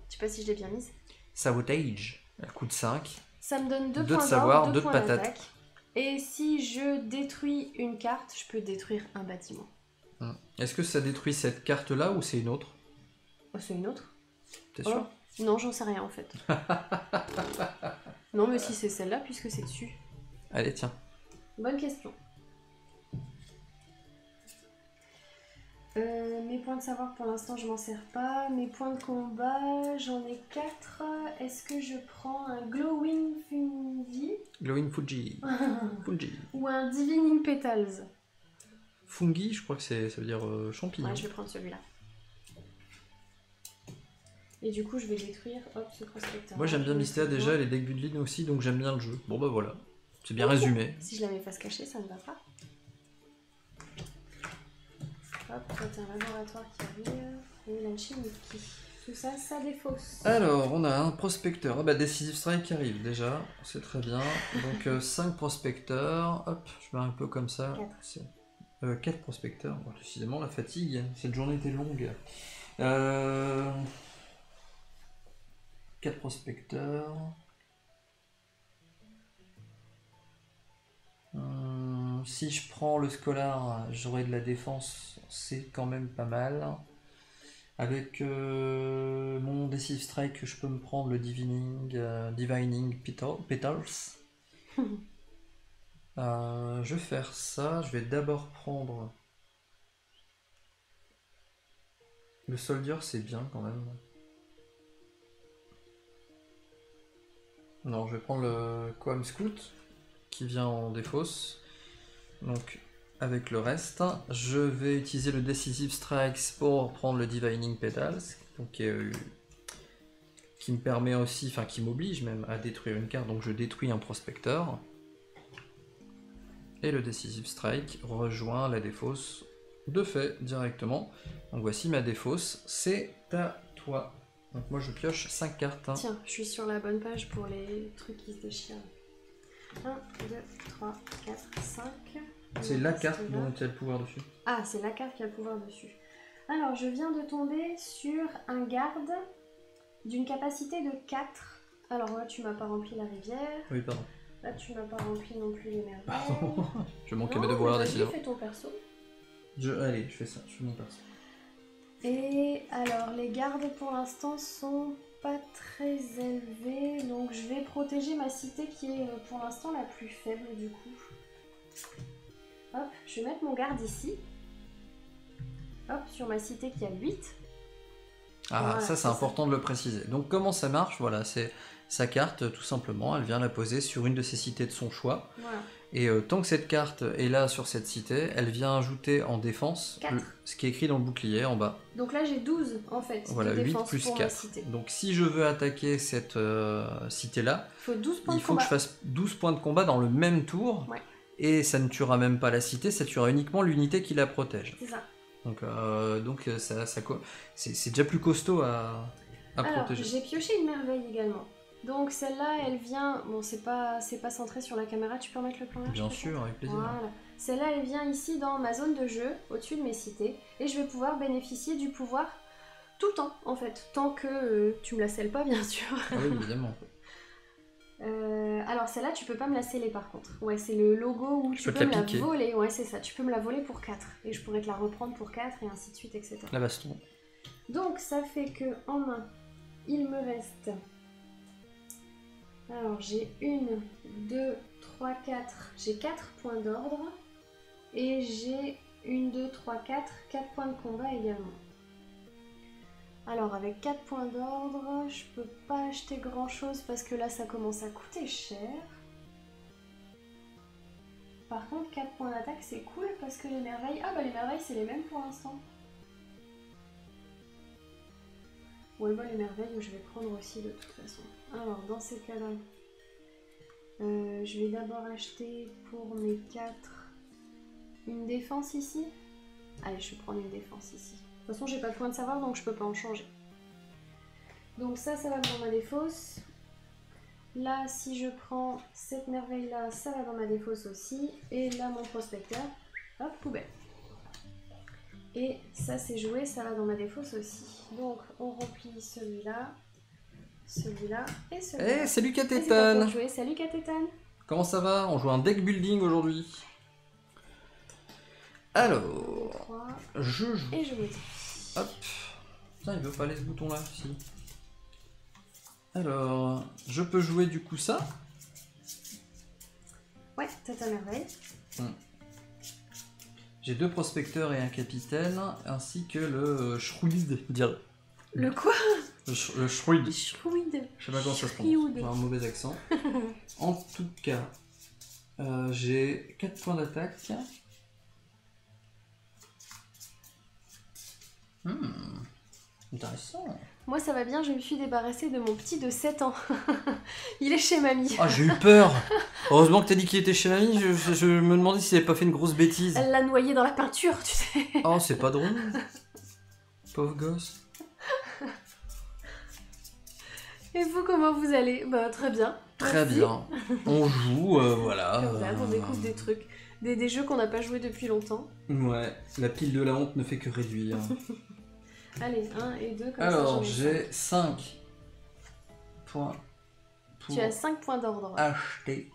sais pas si je l'ai bien mise. Sabotage. Elle coûte 5. Ça me donne 2 points de savoir, 2 de patates. Et si je détruis une carte, je peux détruire un bâtiment. Est-ce que ça détruit cette carte-là ou c'est une autre? Oh, c'est une autre. T'es sûr? Non, j'en sais rien en fait. Non, mais si c'est celle-là, puisque c'est dessus. Allez, tiens. Bonne question. Mes points de savoir pour l'instant je m'en sers pas. Mes points de combat j'en ai 4. Est-ce que je prends un Glowing Fungi? Glowing Fuji. Fungi. Ou un Divining Petals? Fungi, je crois que ça veut dire champignon. Ouais, je vais prendre celui-là. Et du coup je vais détruire ce prospecteur. Moi j'aime bien Mystéa déjà, les decks building aussi, donc j'aime bien le jeu. Bon bah voilà, c'est bien résumé. Si je la mets face cachée, ça ne va pas. Hop, c'est un laboratoire qui arrive. Et l'alchimie. Tout ça, ça défausse. Alors, on a un prospecteur. Ah bah, Decisive Strike qui arrive déjà. C'est très bien. Donc, 5 prospecteurs. Hop, je mets un peu comme ça. 4 prospecteurs. Bon, décidément, la fatigue. Cette journée était longue. 4 prospecteurs. Si je prends le Scholar, j'aurai de la défense, c'est quand même pas mal. Avec mon Decisive Strike, je peux me prendre le Divining Petals. Je vais faire ça. Je vais d'abord prendre le Soldier, c'est bien quand même. Non, je vais prendre le Quam Scout qui vient en défausse. Donc, avec le reste, je vais utiliser le Decisive Strikes pour prendre le Divining Petals, donc, qui me permet aussi, enfin qui m'oblige même à détruire une carte, donc je détruis un prospecteur. Et le Decisive Strike rejoint la défausse de fait directement. Donc voici ma défausse, c'est à toi. Donc moi je pioche 5 cartes. Hein. Tiens, je suis sur la bonne page pour les trucs qui se déchirent. 1, 2, 3, 4, 5. C'est la carte dont il y a le pouvoir dessus. Ah, c'est la carte qui a le pouvoir dessus. Alors, je viens de tomber sur un garde d'une capacité de 4. Alors là, tu m'as pas rempli la rivière. Oui, pardon. Là, tu m'as pas rempli non plus les merveilles. Pardon. Je manquais mes devoirs, décidément. Fais ton perso. Allez, je fais ça, je fais mon perso. Et alors, les gardes pour l'instant sont pas très élevés. Donc, je vais protéger ma cité qui est pour l'instant la plus faible du coup. Hop, je vais mettre mon garde ici. Hop, sur ma cité qui a 8. Ah, voilà, ça c'est important de le préciser. Donc comment ça marche? Voilà, c'est sa carte tout simplement, elle vient la poser sur une de ses cités de son choix. Voilà. Et tant que cette carte est là sur cette cité, elle vient ajouter en défense ce qui est écrit dans le bouclier en bas. Donc là j'ai 12 en fait. Voilà, de 8 défense plus pour 4. ma cité. Donc si je veux attaquer cette cité-là, il faut que je fasse 12 points de combat dans le même tour. Ouais. Et ça ne tuera même pas la cité, ça tuera uniquement l'unité qui la protège. C'est ça. Donc c'est déjà plus costaud à protéger. J'ai pioché une merveille également. Donc celle-là, elle vient... Bon, c'est pas centré sur la caméra, tu peux remettre le plan là? Bien sûr, avec plaisir. Voilà. Celle-là, elle vient ici dans ma zone de jeu, au-dessus de mes cités. Et je vais pouvoir bénéficier du pouvoir tout le temps, en fait. Tant que tu me la scelles pas, bien sûr. Ah oui, évidemment. Alors celle-là, tu peux pas me la sceller par contre. Ouais, c'est le logo où tu peux me la voler. Ouais, c'est ça. Tu peux me la voler pour 4. Et je pourrais te la reprendre pour 4 et ainsi de suite, etc. La baston. Donc ça fait que en main, il me reste... Alors j'ai 1, 2, 3, 4. J'ai 4 points d'ordre. Et j'ai 1, 2, 3, 4. 4 points de combat également. Alors avec 4 points d'ordre, je peux pas acheter grand chose parce que là ça commence à coûter cher. Par contre 4 points d'attaque c'est cool parce que les merveilles... Ah bah les merveilles c'est les mêmes pour l'instant. Ouais bah les merveilles je vais prendre aussi de toute façon. Alors dans ces cas-là, je vais d'abord acheter pour mes 4 une défense ici. Allez je vais prendre une défense ici. De toute façon, j'ai pas de point de savoir, donc je peux pas en changer. Donc ça va dans ma défausse. Là, si je prends cette merveille-là, ça va dans ma défausse aussi. Et là, mon prospecteur, hop, poubelle. Et ça, c'est joué, ça va dans ma défausse aussi. Donc, on remplit celui-là, celui-là et celui-là. Eh, salut Katétan! Salut Katétan! Comment ça va? On joue un deck building aujourd'hui. Alors, je joue. Et je me dis. Hop. Putain, il veut pas aller ce bouton là, si. Alors, je peux jouer du coup ça. Ouais, t'as ta merveille. J'ai 2 prospecteurs et un capitaine, ainsi que le Shruid, dire. Le quoi? Le Shruid. Le Shruid. Je sais pas comment ça se prononce. J'ai un mauvais accent. En tout cas, j'ai 4 points d'attaque. Intéressant. Moi ça va bien, je me suis débarrassée de mon petit de 7 ans. Il est chez mamie. Ah, j'ai eu peur. Heureusement que t'as dit qu'il était chez mamie, je me demandais s'il avait pas fait une grosse bêtise. Elle l'a noyé dans la peinture, tu sais. Oh, c'est pas drôle. Pauvre gosse. Et vous, comment vous allez? Bah très bien. Très bien. On joue, voilà. Comme ça, on découvre des trucs. Des jeux qu'on n'a pas joué depuis longtemps. Ouais, la pile de la honte ne fait que réduire. Allez, 1 et 2 comme alors, ça. j'ai 5 points pour tu as 5 points d'ordre. acheter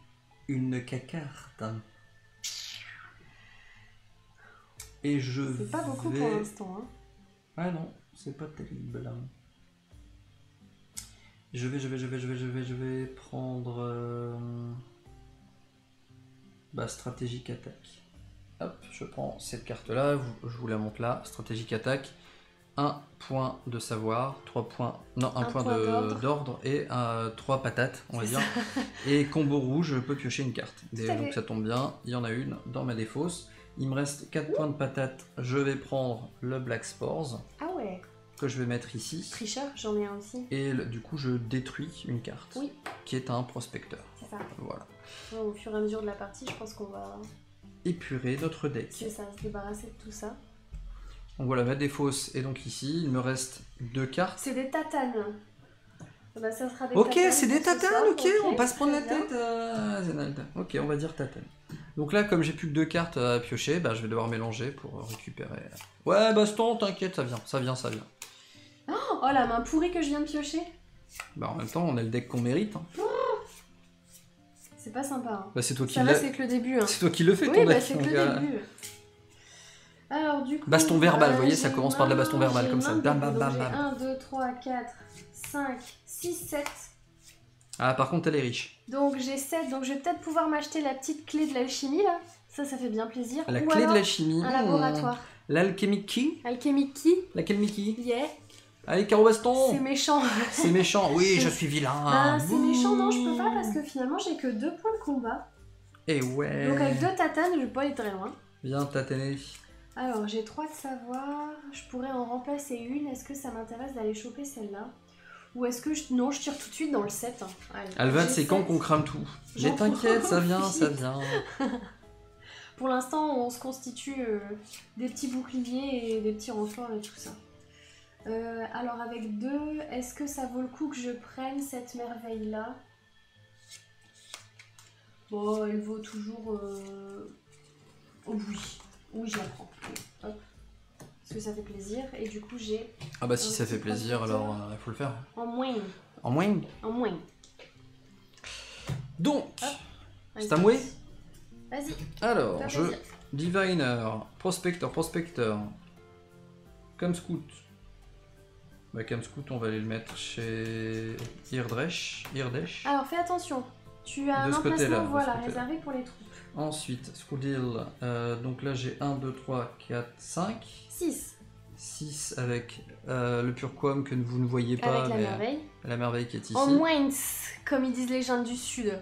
une carte. Et je vais... C'est pas beaucoup pour l'instant. Hein. Ah non, c'est pas terrible. Je vais prendre... stratégique attaque. Hop, je prends cette carte-là, je vous la montre là, stratégique attaque. 1 point de savoir, 3 points, non, un point d'ordre et 3 patates, on va dire. Et combo rouge, je peux piocher une carte. Donc ça tombe bien, il y en a une dans ma défausse. Il me reste 4 points de patates, je vais prendre le Black Spores. Ah ouais. Que je vais mettre ici. Tricheur, j'en ai un aussi. Et du coup, je détruis une carte. Oui. Qui est un prospecteur. C'est ça. Voilà. Au fur et à mesure de la partie, je pense qu'on va épurer notre deck. C'est ça, se débarrasser de tout ça. Donc voilà, mettre des fausses. Et donc ici, il me reste 2 cartes. C'est des tatanes. Bah, ça sera des ok, tatanes c'est des tatanes, soir. ok, on va pas se prendre la très bien. tête, Zénalda. Ok, on va dire tatane. Donc là, comme j'ai plus que 2 cartes à piocher, bah, je vais devoir mélanger pour récupérer. Ouais, baston, t'inquiète, ça vient. Oh, la main pourrie que je viens de piocher. Bah en même temps, on a le deck qu'on mérite. Hein. C'est pas sympa. Hein. Bah c'est toi qui ça va, c'est que le début. Hein. C'est toi qui le fais, oui, ton bah, deck. c'est que le début. Alors du coup... Baston verbal, vous voyez, ça commence par de la baston verbale, comme ça. Bam, Bam, bam, bam, bam. 1, 2, 3, 4, 5, 6, 7. Ah, par contre, elle est riche. Donc j'ai 7, donc je vais peut-être pouvoir m'acheter la petite clé de l'alchimie, là. Ça fait bien plaisir. La Ou clé alors, de l'alchimie. un laboratoire. L'alchimic key. Alchemic key. L'alchimic key. Yeah. Allez, carreau baston. C'est méchant. C'est méchant, oui, je suis vilain. Bah, c'est méchant, non, je peux pas parce que finalement j'ai que 2 points de combat. Et ouais. Donc avec 2 tatanes, je vais pas aller très loin. Viens tataner. Alors j'ai 3 de savoir, je pourrais en remplacer une, est-ce que ça m'intéresse d'aller choper celle-là? Ou est-ce que je... Non, je tire tout de suite dans le 7. Hein. Allez, Alvad, c'est quand qu'on crame tout. Mais t'inquiète, ça vient. Pour l'instant, on se constitue des petits boucliers et des petits renforts et tout ça. Alors avec 2, est-ce que ça vaut le coup que je prenne cette merveille-là? Bon, elle vaut toujours... Oh oui, je la prends. Hop. Parce que ça fait plaisir. Et du coup, j'ai... Ah bah si ça fait plaisir, alors il faut le faire. En moins. En moins. En moins. Donc, Hop. c'est à moi. Vas-y. Alors, Fais je... plaisir. Diviner, Prospector. Comme Scout. Bah comme Scout, on va aller le mettre chez Irdresh. Alors fais attention. Tu as De un ce côté-là, emplacement de ce voilà, côté-là. réservé pour les troupes. Ensuite, Scoudil, donc là j'ai 1, 2, 3, 4, 5. 6. 6 avec le Purquam que vous ne voyez pas, Avec la mais merveille. la merveille qui est ici. En moins, comme ils disent les gens du sud.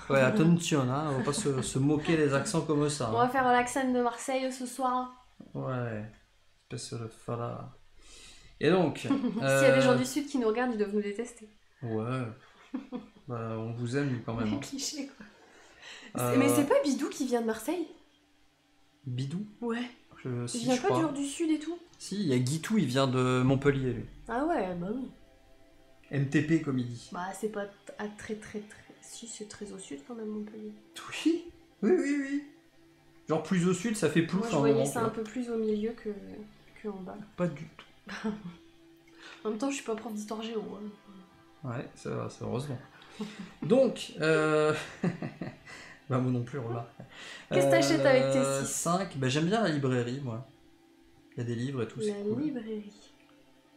Ouais, attention, hein, on va pas se moquer des accents comme ça. On va faire l'accent de Marseille ce soir. Ouais, espèce de fala. Et donc... S'il y a des gens du sud qui nous regardent, ils doivent nous détester. Ouais, bah, on vous aime quand même. Hein. Cliché quoi. Mais c'est pas Bidou qui vient de Marseille? Bidou? Ouais. Si, Il vient je pas crois. du sud et tout? Si, il y a Guitou, il vient de Montpellier, lui. Ah ouais, bah oui. MTP, comme il dit. Bah c'est pas à très... Si, c'est très au sud quand même, Montpellier. Oui. Genre plus au sud, ça fait plus. Moi je voyais ça un peu plus au milieu que en bas. Pas du tout. En même temps, je suis pas prof d'histoire géo. Hein. Ouais, ça va, c'est heureusement. Donc, bah moi non plus, remarque. Qu'est-ce que t'achètes avec tes 6? 5, bah j'aime bien la librairie, moi. Il y a des livres et tout, c'est La cool. librairie.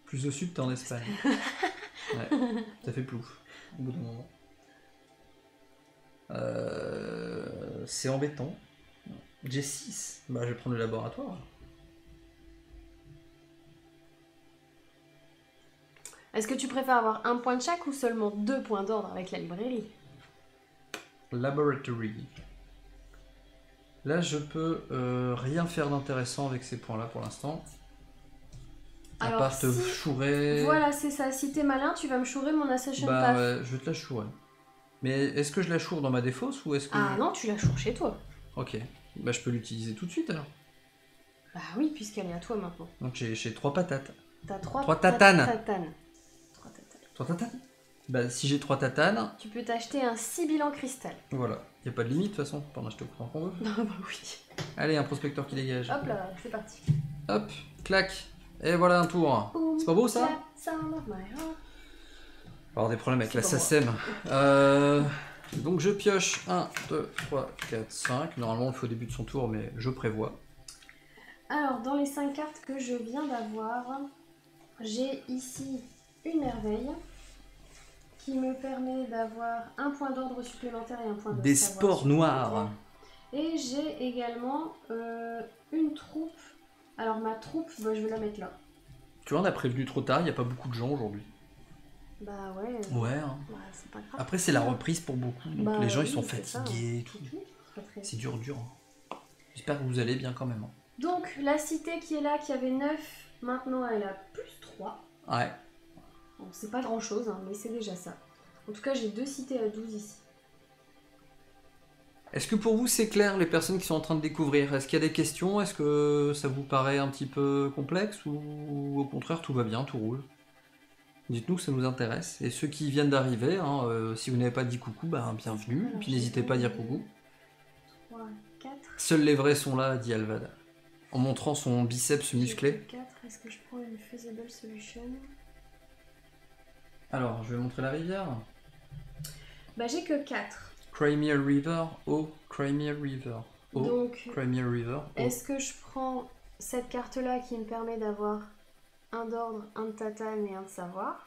Plus au sud, t'es en Espagne. Ouais, ça fait plouf, au bout d'un moment. C'est embêtant. J'ai 6, bah je vais prendre le laboratoire. Est-ce que tu préfères avoir un point de chaque ou seulement 2 points d'ordre avec la librairie? Laboratory. Là, je peux rien faire d'intéressant avec ces points-là pour l'instant. À Alors, part te chourer. Voilà, c'est ça. Si t'es malin, tu vas me chourer mon Assassin Bah Path. ouais, je vais te la chourer. Mais est-ce que je la choure dans ma défausse ou est-ce que... Ah non, tu la choures chez toi. Ok. Bah je peux l'utiliser tout de suite alors. Bah oui, puisqu'elle est à toi maintenant. Donc j'ai 3 patates. T'as 3 Trois tatanes. 3 tatanes. 3 tatanes. Bah si j'ai 3 tatanes, Tu peux t'acheter un Sibyl en cristal. voilà. Y a pas de limite de toute façon, pour en acheter autant qu'on veut. Ah bah oui. Allez, un prospecteur qui dégage. Hop là, c'est parti. Hop, clac. Et voilà un tour. C'est pas beau ça? Alors des problèmes avec C'est la pas SACEM. Donc je pioche 1, 2, 3, 4, 5. Normalement il faut au début de son tour, mais je prévois. Alors, dans les 5 cartes que je viens d'avoir, j'ai ici une merveille qui me permet d'avoir un point d'ordre supplémentaire et un point de Des savoir spores noirs. Et j'ai également une troupe. Alors ma troupe, bah, je vais la mettre là. Tu vois, on a prévenu trop tard, il n'y a pas beaucoup de gens aujourd'hui. Bah ouais. Ouais. Hein. Bah, c'est pas grave. Après c'est la reprise pour beaucoup, donc Bah les gens ils oui, sont c'est ça. fatigués et tout. C'est pas très- C'est dur. Hein. J'espère que vous allez bien quand même. Hein. Donc la cité qui est là, qui avait 9, maintenant elle a plus 3. Ouais. Bon, c'est pas grand chose, hein, mais c'est déjà ça. En tout cas, j'ai 2 cités à 12 ici. Est-ce que pour vous c'est clair, les personnes qui sont en train de découvrir? Est-ce qu'il y a des questions? Est-ce que ça vous paraît un petit peu complexe ou au contraire tout va bien, tout roule? Dites-nous que ça nous intéresse. Et ceux qui viennent d'arriver, hein, si vous n'avez pas dit coucou, bah, bienvenue. Et puis n'hésitez pas à dire coucou. 3, 4. Seuls les vrais sont là, dit Alvad, en montrant son biceps musclé. 4. Est-ce que je prends une feasible solution? Alors, je vais montrer la rivière. Bah j'ai que 4. Crimea River, Crimea River. Donc, Crimea River. Est-ce que je prends cette carte-là qui me permet d'avoir un d'ordre, un de tatane et un de savoir?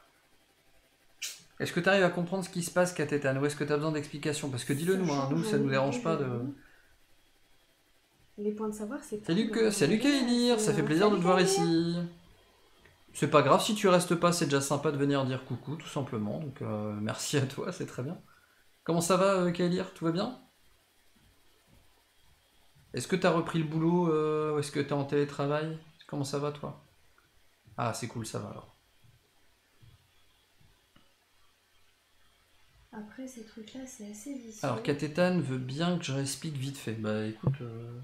Est-ce que tu arrives à comprendre ce qui se passe, Katétane, ou est-ce que tu as besoin d'explications? Parce que dis-le nous, hein, nous ça nous dérange pas de... Les points de savoir, c'est... Salut Kaelir, ça fait plaisir de te voir ici. C'est pas grave, si tu restes pas, c'est déjà sympa de venir dire coucou, tout simplement. Donc merci à toi, c'est très bien. Comment ça va, Kaelir? Tout va bien? Est-ce que tu as repris le boulot ou est-ce que tu es en télétravail? Comment ça va, toi? Ah, c'est cool, ça va alors. Après, ces trucs-là, c'est assez vicieux. Alors, Katétane veut bien que je explique vite fait. Bah écoute,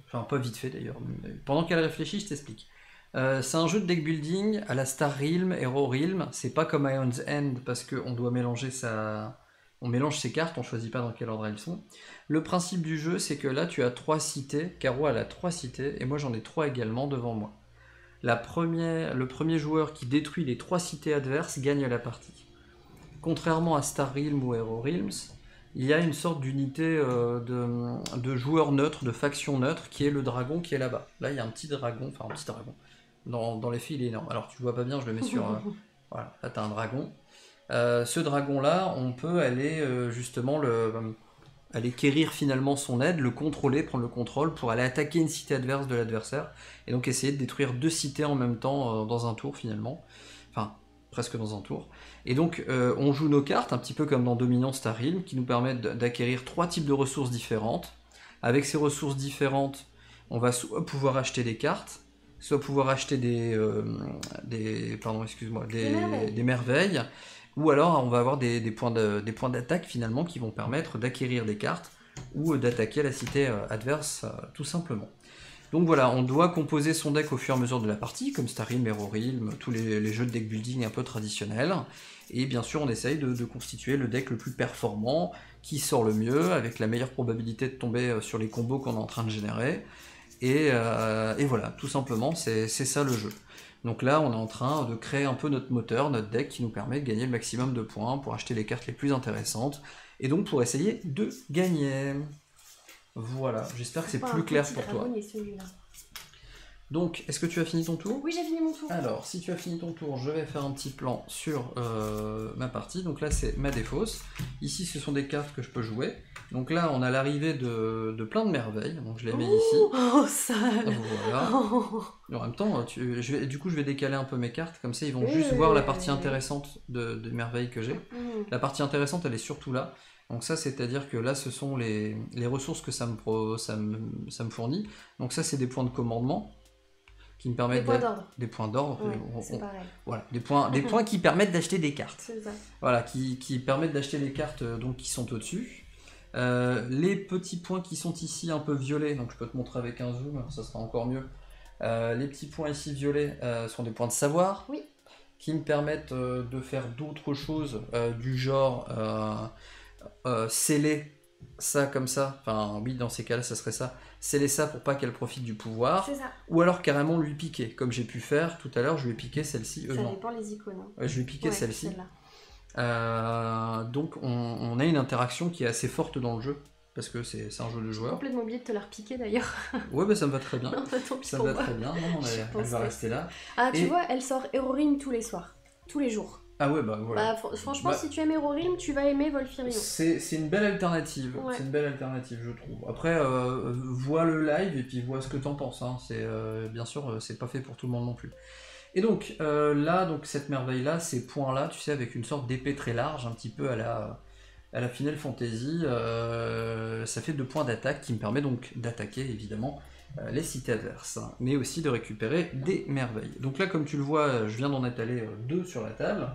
enfin pas vite fait d'ailleurs, mais pendant qu'elle réfléchit, je t'explique. C'est un jeu de deck building à la Star Realm, Hero Realm. C'est pas comme Ion's End parce qu'on doit mélanger on mélange ses cartes, on choisit pas dans quel ordre elles sont. Le principe du jeu, c'est que là, tu as 3 cités. Caro, elle a 3 cités, et moi j'en ai 3 également devant moi. Le premier joueur qui détruit les 3 cités adverses gagne la partie. Contrairement à Star Realm ou Hero Realms, il y a une sorte d'unité de joueurs neutres, de faction neutre, qui est le dragon qui est là-bas. Là, il y a un petit dragon, enfin un petit dragon. Dans les faits, il est énorme. Alors, tu vois pas bien, je le mets sur... voilà, là, tu as un dragon. Ce dragon-là, on peut aller justement aller quérir finalement son aide, le contrôler, prendre le contrôle pour aller attaquer une cité adverse de l'adversaire, et donc essayer de détruire 2 cités en même temps dans un tour finalement. Enfin, presque dans un tour. Et donc, on joue nos cartes, un petit peu comme dans Dominion Star Realm, qui nous permettent d'acquérir 3 types de ressources différentes. Avec ces ressources différentes, on va soit pouvoir acheter des cartes, soit pouvoir acheter des merveilles, ou alors on va avoir des points d'attaque finalement qui vont permettre d'acquérir des cartes ou d'attaquer la cité adverse tout simplement. Donc voilà, on doit composer son deck au fur et à mesure de la partie, comme Star Realm, Hero Realm, tous les jeux de deck building un peu traditionnels. Et bien sûr, on essaye de constituer le deck le plus performant, qui sort le mieux, avec la meilleure probabilité de tomber sur les combos qu'on est en train de générer. Et voilà, tout simplement, c'est ça le jeu. Donc là, on est en train de créer un peu notre moteur, notre deck, qui nous permet de gagner le maximum de points pour acheter les cartes les plus intéressantes, et donc pour essayer de gagner. Voilà, j'espère que c'est plus clair pour toi. Donc, est-ce que tu as fini ton tour? Oui, j'ai fini mon tour. Alors, si tu as fini ton tour, je vais faire un petit plan sur ma partie. Donc là, c'est ma défausse. Ici, ce sont des cartes que je peux jouer. Donc là, on a l'arrivée de plein de merveilles. Donc je les mets ici. Oh, sale. Voilà. En même temps, du coup, je vais décaler un peu mes cartes. Comme ça, ils vont juste voir la partie intéressante de merveilles que j'ai. La partie intéressante, elle est surtout là. Donc ça, c'est-à-dire que là, ce sont les ressources que ça me fournit. Donc ça, c'est des points de commandement qui me permettent des points d'ordre. Ouais, c'est pareil. Voilà, des points qui permettent d'acheter des cartes. C'est ça. Voilà, qui permettent d'acheter les cartes donc qui sont au-dessus. Les petits points qui sont ici un peu violets, donc je peux te montrer avec un zoom, ça sera encore mieux. Les petits points ici violets sont des points de savoir, oui, qui me permettent de faire d'autres choses du genre sceller ça comme ça, enfin oui, dans ces cas-là ça serait ça, sceller ça pour pas qu'elle profite du pouvoir, c'est ça. Ou alors carrément lui piquer, comme j'ai pu faire tout à l'heure, je lui ai piqué celle-ci. Ça dépend les icônes. Hein. Je lui ai piqué celle-ci. Donc on a une interaction qui est assez forte dans le jeu, parce que c'est un jeu de joueurs. J'ai complètement oublié de te la repiquer d'ailleurs. Ouais, bah ça me va très bien. Non, bah, tant pis ça pour me va moi. très bien, non, elle va rester là. Ah, tu vois, elle sort Hero Realm tous les soirs, tous les jours. Ah ouais, bah voilà. Bah, franchement, si tu aimes Hero Realm, tu vas aimer Volfirion. C'est une belle alternative, ouais. C'est une belle alternative, je trouve. Après, vois le live et puis vois ce que t'en penses. Hein. Bien sûr, c'est pas fait pour tout le monde non plus. Et donc, là, cette merveille-là, ces points-là, tu sais, avec une sorte d'épée très large, un petit peu à la Final Fantasy, ça fait 2 points d'attaque qui me permet donc d'attaquer, évidemment, les cités adverses, hein, mais aussi de récupérer des merveilles. Donc là, comme tu le vois, je viens d'en étaler 2 sur la table,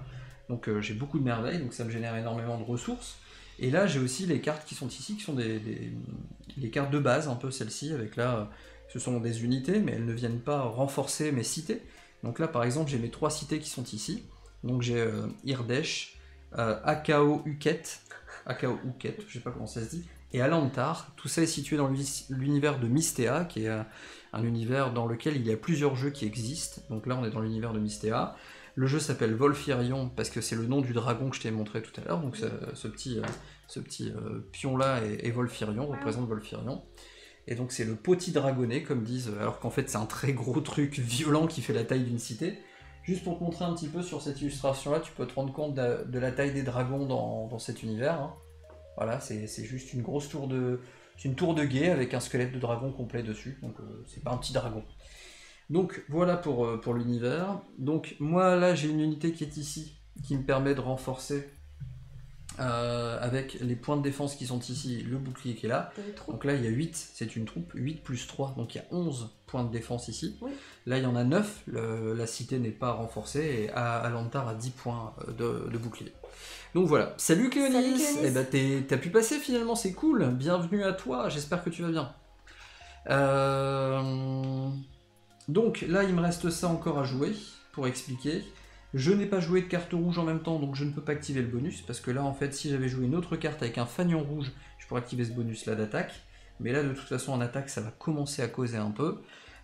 donc j'ai beaucoup de merveilles, donc ça me génère énormément de ressources, Et là, j'ai aussi les cartes qui sont ici, qui sont les cartes de base, un peu celles-ci, avec là, ce sont des unités, mais elles ne viennent pas renforcer mes cités. Donc là, par exemple, j'ai mes 3 cités qui sont ici. Donc j'ai Irdesh, Akao Uket, je sais pas comment ça se dit, et Alantar. Tout ça est situé dans l'univers de Mystea, qui est un univers dans lequel il y a plusieurs jeux qui existent. Donc là, on est dans l'univers de Mystea. Le jeu s'appelle Volfirion parce que c'est le nom du dragon que je t'ai montré tout à l'heure. Donc ce petit pion-là est Volfirion, représente Volfirion. Et donc c'est le petit dragonnet, comme disent, alors qu'en fait c'est un très gros truc violent qui fait la taille d'une cité. Juste pour te montrer un petit peu sur cette illustration-là, tu peux te rendre compte de la taille des dragons dans cet univers. Hein. Voilà, c'est juste une grosse tour de... C'est une tour de guet avec un squelette de dragon complet dessus. Donc c'est pas un petit dragon. Donc voilà pour l'univers. Donc moi là j'ai une unité qui est ici, qui me permet de renforcer avec les points de défense qui sont ici, le bouclier qui est là. Donc là il y a 8, c'est une troupe, 8 plus 3, donc il y a 11 points de défense ici. Oui. Là il y en a 9, la cité n'est pas renforcée, et Alantar a 10 points de bouclier. Donc voilà, salut Cléonis. Eh ben, t'as pu passer finalement, c'est cool, bienvenue à toi, j'espère que tu vas bien. Donc là il me reste ça encore à jouer, pour expliquer. Je n'ai pas joué de carte rouge en même temps, donc je ne peux pas activer le bonus, parce que là, en fait, si j'avais joué une autre carte avec un fanion rouge, je pourrais activer ce bonus-là d'attaque. Mais là, de toute façon, en attaque, ça va commencer à causer un peu,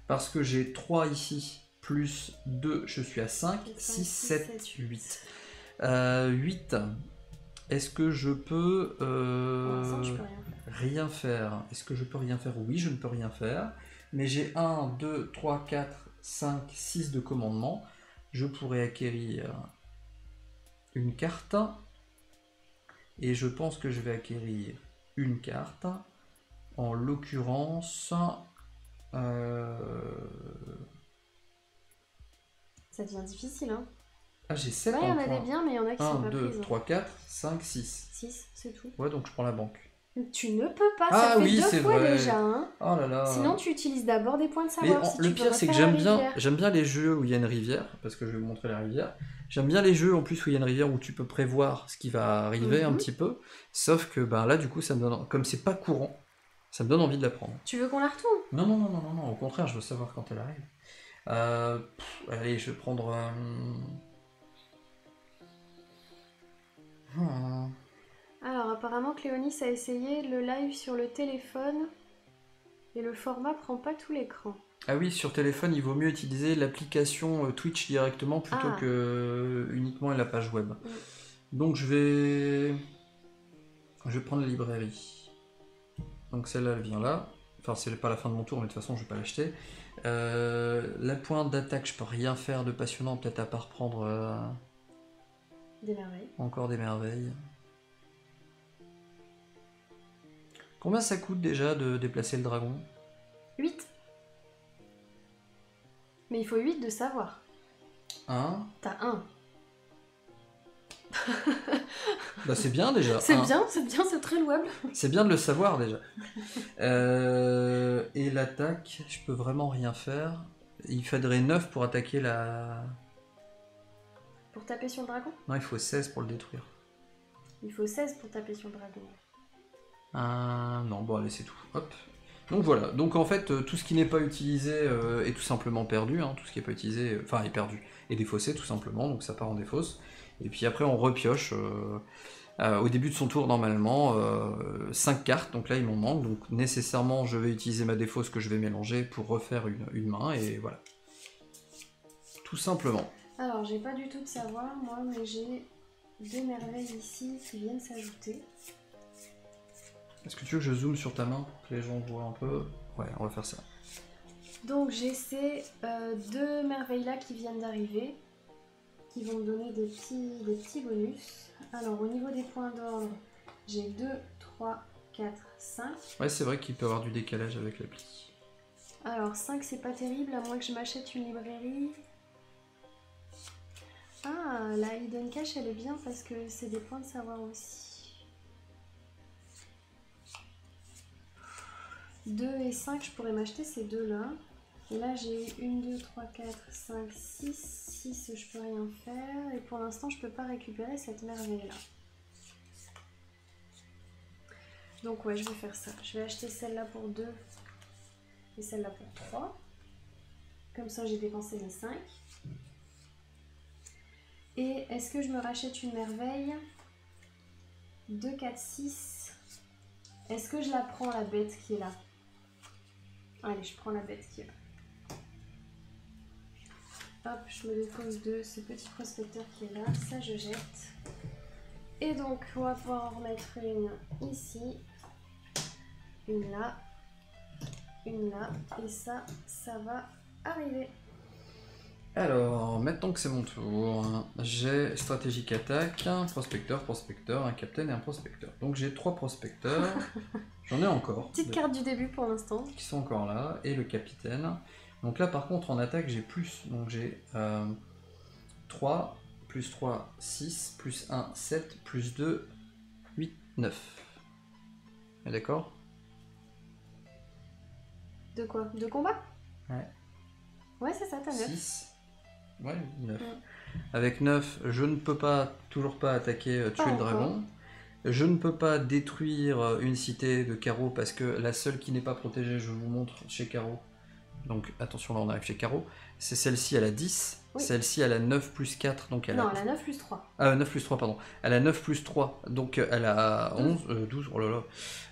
parce que j'ai 3 ici, plus 2, je suis à 5, 6, 7, 8. 8, est-ce que je peux rien faire? Est-ce que je peux rien faire? Oui, je ne peux rien faire, mais j'ai 1, 2, 3, 4, 5, 6 de commandement. Je pourrais acquérir une carte, et je pense que je vais acquérir une carte, en l'occurrence... Ça devient difficile, hein. Ah, j'ai 7 ouais, il y en a des biens, mais il y en a qui sont pas 1, 2, prises. 3, 4, 5, 6. 6, c'est tout. Ouais, donc je prends la banque. Tu ne peux pas, ça fait 2 fois vrai. déjà. Hein. Oh là là. Sinon, tu utilises d'abord des points de savoir. Mais si le pire, c'est que j'aime bien les jeux où il y a une rivière, parce que je vais vous montrer la rivière. J'aime bien les jeux en plus où il y a une rivière où tu peux prévoir ce qui va arriver un petit peu. Sauf que ben, là, du coup, ça me donne, comme c'est pas courant, ça me donne envie de la prendre. Tu veux qu'on la retourne? Non, au contraire, je veux savoir quand elle arrive. Allez, je vais prendre... Alors, apparemment, Cléonis a essayé le live sur le téléphone et le format prend pas tout l'écran. Ah oui, sur téléphone, il vaut mieux utiliser l'application Twitch directement plutôt que uniquement la page web. Donc je vais prendre la librairie. Donc celle-là, elle vient là. Enfin, c'est pas la fin de mon tour, mais de toute façon, je vais pas l'acheter. La pointe d'attaque, je peux rien faire de passionnant, peut-être à part prendre... Des merveilles. Encore des merveilles. Combien ça coûte déjà de déplacer le dragon? 8. Mais il faut 8 de savoir. 1. T'as 1. Bah c'est bien déjà. C'est bien, c'est très louable. C'est bien de le savoir déjà. Et l'attaque, je peux vraiment rien faire. Il faudrait 9 pour attaquer la... Pour taper sur le dragon? Non, il faut 16 pour le détruire. Il faut 16 pour taper sur le dragon. Non, bon allez, c'est tout. Hop. Donc voilà, donc en fait, tout ce qui n'est pas utilisé est tout simplement perdu. Hein. Tout ce qui n'est pas utilisé, enfin, est perdu. Et défaussé, tout simplement, donc ça part en défausse. Et puis après, on repioche au début de son tour, normalement, 5 cartes. Donc là, il m'en manque. Donc nécessairement, je vais utiliser ma défausse que je vais mélanger pour refaire une main. Et voilà. Tout simplement. Alors, j'ai pas du tout de savoir, moi, mais j'ai 2 merveilles ici qui viennent s'ajouter. Est-ce que tu veux que je zoome sur ta main pour que les gens voient un peu? Ouais, on va faire ça. Donc j'ai ces 2 merveilles là qui viennent d'arriver, qui vont me donner des petits bonus. Alors au niveau des points d'ordre, j'ai 2, 3, 4, 5. Ouais, c'est vrai qu'il peut y avoir du décalage avec l'appli. Alors 5 c'est pas terrible, à moins que je m'achète une librairie. Ah, la Hidden Cache elle est bien parce que c'est des points de savoir aussi. 2 et 5, je pourrais m'acheter ces deux-là. Et là, j'ai 1, 2, 3, 4, 5, 6. 6, je peux rien faire. Et pour l'instant, je peux pas récupérer cette merveille-là. Donc ouais, je vais faire ça. Je vais acheter celle-là pour 2 et celle-là pour 3. Comme ça, j'ai dépensé mes 5. Et est-ce que je me rachète une merveille? 2, 4, 6. Est-ce que je la prends, la bête qui est là? Allez, je prends la bête qui est là. Hop, je me dépose de ce petit prospecteur qui est là. Ça, je jette. Et donc, on va pouvoir en remettre une ici. Une là. Une là. Et ça, ça va arriver. Alors, maintenant que c'est mon tour, j'ai stratégique attaque, un prospecteur, un capitaine et un prospecteur. Donc j'ai 3 prospecteurs, j'en ai encore. Petite carte du début pour l'instant. Qui sont encore là, et le capitaine. Donc là par contre en attaque j'ai plus, donc j'ai 3, plus 3, 6, plus 1, 7, plus 2, 8, 9. D'accord? De quoi? De combat? Ouais. Ouais, c'est ça, t'as 9. 6. Ouais, 9. Avec 9, je ne peux pas, toujours pas attaquer, tuer le dragon. Je ne peux pas détruire une cité de Caro parce que la seule qui n'est pas protégée, je vous montre chez Caro. Donc attention, là on arrive chez Caro. C'est celle-ci, elle a 10. Oui. Celle-ci, elle a 9 plus 4. Donc elle non, elle a 9 plus 3. 9 plus 3, pardon. Elle a 9 plus 3. Donc elle a 12. Oh là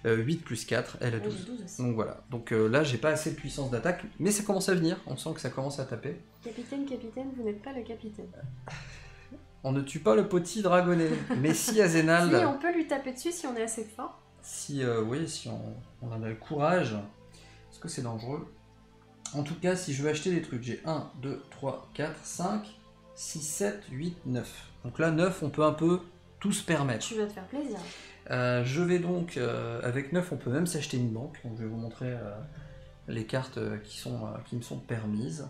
là. 8 plus 4, elle a 12. 12 aussi. Donc voilà. Donc là, j'ai pas assez de puissance d'attaque. Mais ça commence à venir. On sent que ça commence à taper. Capitaine, vous n'êtes pas le capitaine. On ne tue pas le petit dragonnet. Mais si Azénal... Si, on peut lui taper dessus si on est assez fort. Si, oui, si on en a le courage. Est-ce que c'est dangereux? En tout cas, si je veux acheter des trucs, j'ai 1, 2, 3, 4, 5, 6, 7, 8, 9. Donc là, 9, on peut un peu tout se permettre. Tu vas te faire plaisir. Je vais donc, avec 9, on peut même s'acheter une banque. Donc je vais vous montrer les cartes qui me sont permises.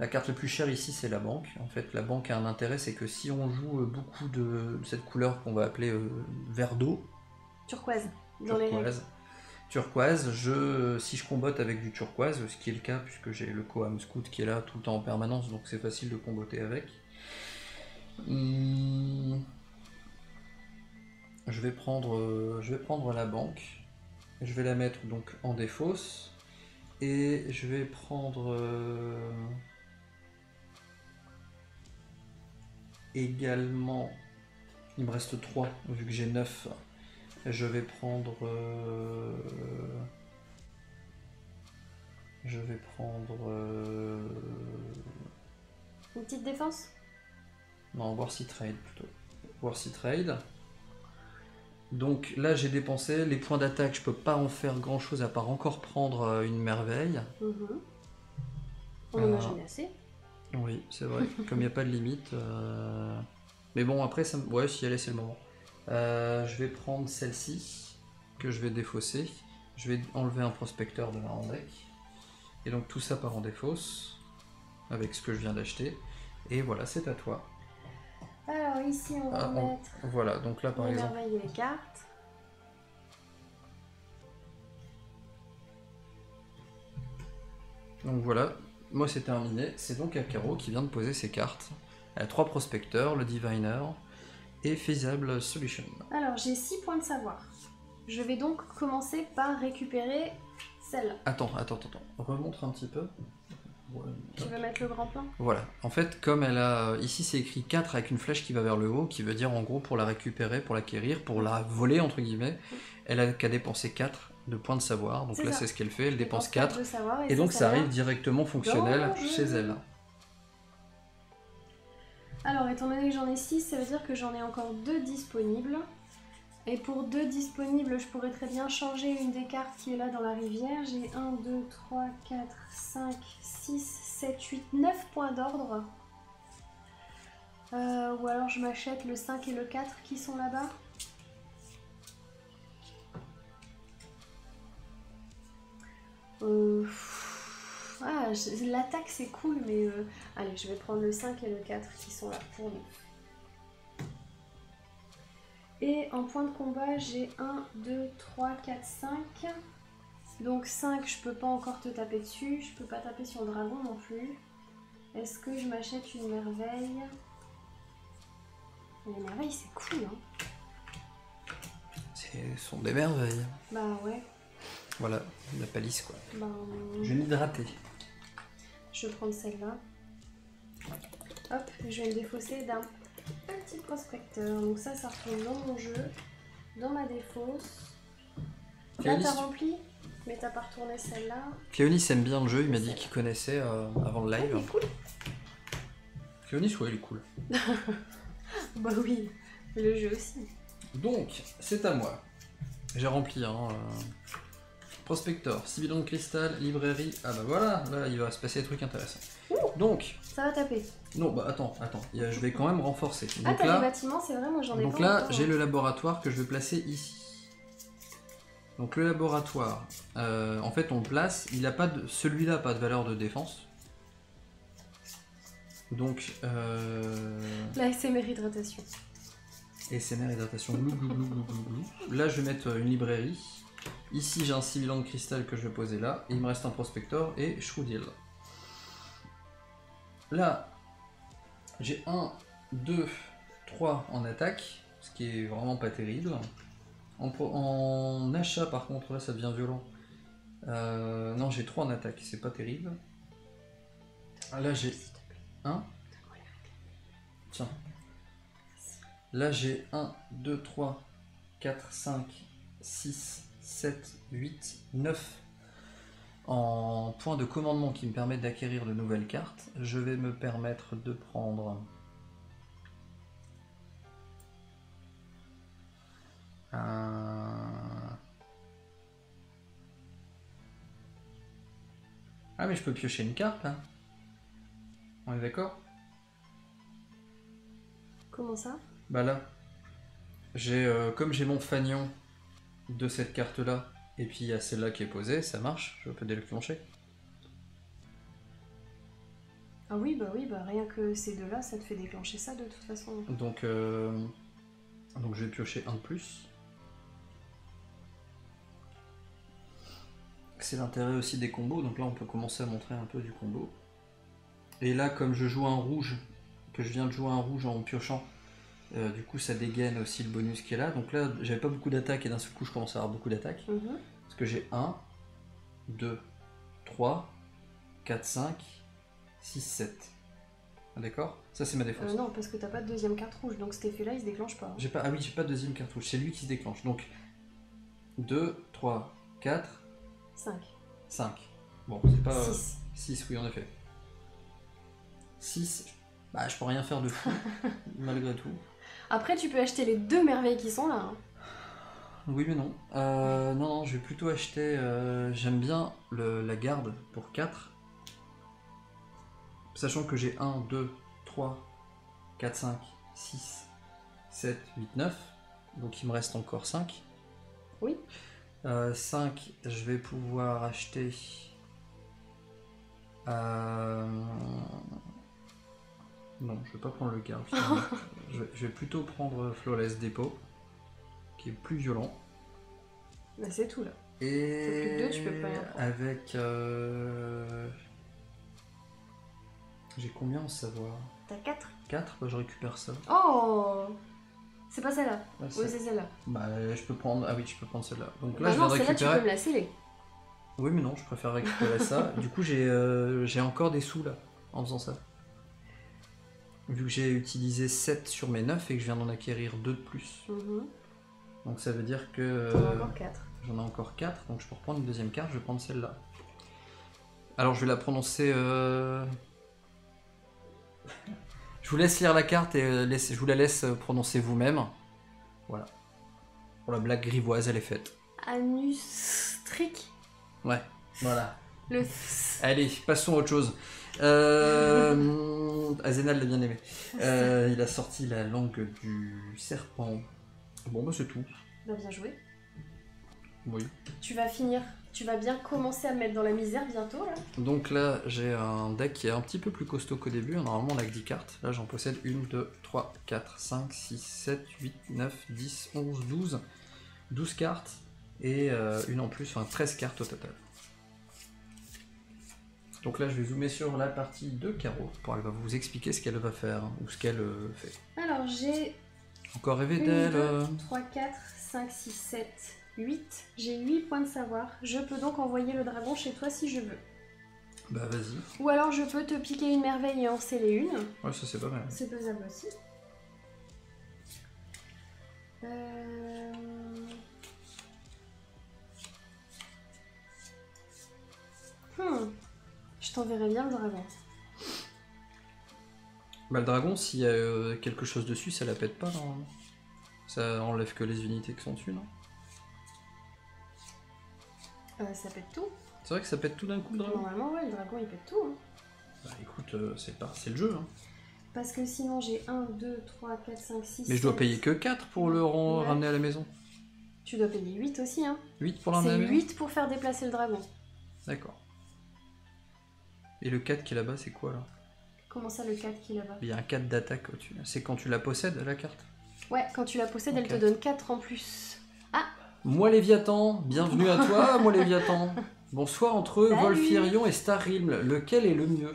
La carte la plus chère ici, c'est la banque. En fait, la banque a un intérêt, c'est que si on joue beaucoup de cette couleur qu'on va appeler vert d'eau, turquoise, dans les règles. Turquoise, si je combatte avec du turquoise, ce qui est le cas puisque j'ai le Coam Scout qui est là tout le temps en permanence, donc c'est facile de comboter avec. Je vais prendre la banque, je vais la mettre donc en défausse, et je vais prendre également, il me reste 3 vu que j'ai 9. Je vais prendre... Une petite défense? Non, Warcy Trade plutôt. Warcy Trade. Donc là j'ai dépensé. Les points d'attaque, je peux pas en faire grand chose à part encore prendre une merveille. On en a jamais assez. Oui, c'est vrai. Comme il n'y a pas de limite. Mais bon, après, ouais, si elle est, c'est le moment. Je vais prendre celle-ci, que je vais défausser. Je vais enlever un prospecteur de ma hand deck. Et donc tout ça part en défausse, avec ce que je viens d'acheter. Et voilà, c'est à toi. Alors ici, on va mettre... Voilà, donc là par exemple... les cartes. Donc voilà, moi c'est terminé. C'est donc à Caro qui vient de poser ses cartes. Elle a 3 prospecteurs, le Diviner et Feasible Solution. Alors j'ai 6 points de savoir. Je vais donc commencer par récupérer celle-là. Attends. Remontre un petit peu. Ouais, tu veux mettre le grand plan? Voilà. En fait, comme elle a... Ici, c'est écrit 4 avec une flèche qui va vers le haut, qui veut dire en gros pour la récupérer, pour l'acquérir, pour la voler, entre guillemets, elle a qu'à dépenser 4 de points de savoir. Donc là, c'est ce qu'elle fait. Elle dépense 4. Et donc, ça arrive directement fonctionnel chez elle. Alors, étant donné que j'en ai 6, ça veut dire que j'en ai encore 2 disponibles. Et pour 2 disponibles, je pourrais très bien changer une des cartes qui est là dans la rivière. J'ai 1, 2, 3, 4, 5, 6, 7, 8, 9 points d'ordre. Ou alors je m'achète le 5 et le 4 qui sont là-bas. L'attaque c'est cool, mais allez, je vais prendre le 5 et le 4 qui sont là pour nous. Et en point de combat, j'ai 1, 2, 3, 4, 5. Donc 5, je peux pas encore te taper dessus. Je peux pas taper sur le dragon non plus. Est-ce que je m'achète une merveille? Les merveilles, c'est cool, hein. C'est sont des merveilles. Bah ouais. Voilà, la palisse quoi. Bah, Je vais m'hydrater. Je vais prendre celle-là. Hop, je vais me défausser d'un petit prospecteur. Donc ça retourne dans mon jeu, dans ma défausse. Là, t'as rempli, mais t'as pas retourné celle-là. Cléonis aime bien le jeu, il m'a dit qu'il connaissait avant le live. Il est cool. Cléonis, ouais, il est cool. Bah oui, le jeu aussi. Donc, c'est à moi. J'ai rempli prospector, 6 bidons de cristal, librairie. Ah bah voilà, là il va se passer des trucs intéressants. Donc. Ça va taper. Non, bah attends, je vais quand même renforcer. Donc t'as les bâtiments, c'est vrai, moi j'en ai pas. Donc là, j'ai le laboratoire que je vais placer ici. Donc le laboratoire, en fait on le place, il a pas de. Celui-là pas de valeur de défense. Donc. La SMR hydratation. SMR hydratation, glou glou glou glou glou glou. Là je vais mettre une librairie. Ici j'ai un civilian de cristal que je vais poser là. Et il me reste un prospector et Shroudil. Là j'ai 1, 2, 3 en attaque. Ce qui est vraiment pas terrible. En achat par contre là ça devient violent. Non j'ai 3 en attaque, c'est pas terrible. Là j'ai 1. Tiens. Là j'ai 1, 2, 3, 4, 5, 6, 7, 8, 9 en points de commandement qui me permettent d'acquérir de nouvelles cartes. Je vais me permettre de prendre Ah mais je peux piocher une carte là. On est d'accord? Comment ça? Bah là, comme j'ai mon fanion de cette carte là, et puis il y a celle-là qui est posée, ça marche, je peux déclencher. Ah oui, bah rien que ces deux-là, ça te fait déclencher ça de toute façon. Donc je vais piocher un de plus. C'est l'intérêt aussi des combos, donc là on peut commencer à montrer un peu du combo. Et là, comme je joue un rouge, que je viens de jouer un rouge en piochant, du coup ça dégaine aussi le bonus qui est là. Donc là, j'avais pas beaucoup d'attaques et d'un seul coup je commence à avoir beaucoup d'attaques. Parce que j'ai 1, 2, 3, 4, 5, 6, 7. D'accord? Ça c'est ma défense. Non, parce que t'as pas de deuxième carte rouge, donc cet effet-là il se déclenche pas. J'ai pas, ah oui, j'ai pas de deuxième carte rouge, c'est lui qui se déclenche. Donc 2, 3, 4, 5. 5. Bon, c'est pas. 6. 6, oui, en effet. 6, bah je peux rien faire de fou, malgré tout. Après, tu peux acheter les deux merveilles qui sont là. Hein. Oui, mais non. Non, je vais plutôt acheter. J'aime bien la garde pour 4. Sachant que j'ai 1, 2, 3, 4, 5, 6, 7, 8, 9. Donc il me reste encore 5. Oui. 5, je vais pouvoir acheter. Non, je vais pas prendre le garde. je vais plutôt prendre Flawless Depot, qui est plus violent. Bah c'est tout là. Et plus que 2, tu peux pas rien prendre. Avec. J'ai combien en savoir? T'as 4. 4, bah, je récupère ça. Oh, c'est pas celle-là. Ah, oui, c'est celle-là. Bah, je peux prendre. Ah oui, je peux prendre celle-là. Donc là, bah je non, viens de récupérer. Celle-là, tu peux me la sceller. Oui, mais non, je préfère récupérer ça. Du coup, j'ai encore des sous là, en faisant ça. Vu que j'ai utilisé 7 sur mes 9 et que je viens d'en acquérir 2 de plus. Donc ça veut dire que... J'en ai encore 4. J'en ai encore 4, donc je peux reprendre une deuxième carte, je vais prendre celle-là. Alors je vais la prononcer... Je vous laisse lire la carte et je vous la laisse prononcer vous-même. Voilà. Pour la blague grivoise, elle est faite. Anustric. Ouais, voilà. Le... Allez, passons à autre chose. Azénal l'a bien aimé. Il a sorti la langue du serpent. Bon, bah c'est tout. Bah, bien joué. Oui. Tu vas finir, tu vas bien commencer à me mettre dans la misère bientôt là. Donc là, j'ai un deck qui est un petit peu plus costaud qu'au début. Normalement, on a que 10 cartes. Là, j'en possède 1, 2, 3, 4, 5, 6, 7, 8, 9, 10, 11, 12. 12 cartes et une en plus, enfin 13 cartes au total. Donc là, je vais zoomer sur la partie de Caro pour elle va vous expliquer ce qu'elle va faire ou ce qu'elle fait. Alors j'ai Encore rêvé 1, d'elle. 2, 3, 4, 5, 6, 7, 8. J'ai 8 points de savoir. Je peux donc envoyer le dragon chez toi si je veux. Bah vas-y. Ou alors je peux te piquer une merveille et en sceller une. Ouais, ça c'est pas mal. C'est faisable aussi. Je t'enverrai bien le dragon. Bah le dragon, s'il y a quelque chose dessus, ça la pète pas, normalement. Ça enlève que les unités qui sont dessus, non? Ça pète tout. C'est vrai que ça pète tout d'un coup, le dragon? Normalement, ouais, le dragon il pète tout. Hein. Bah écoute, c'est le jeu. Hein. Parce que sinon j'ai 1, 2, 3, 4, 5, 6. Mais je dois payer que 4 pour le ramener à la maison. Tu dois payer 8 aussi, hein. 8 pour l'amener à la maison? C'est 8 pour faire déplacer le dragon. D'accord. Et le 4 qui est là-bas, c'est quoi là? Comment ça, le 4 qui est là-bas? Il y a un 4 d'attaque au-dessus. C'est quand tu la possèdes, la carte? Ouais, quand tu la possèdes, elle te donne 4 en plus. Ah! Moi Léviathan, bienvenue à toi, moi Léviathan. Bonsoir entre Volfirion et Starrealm, lequel est le mieux?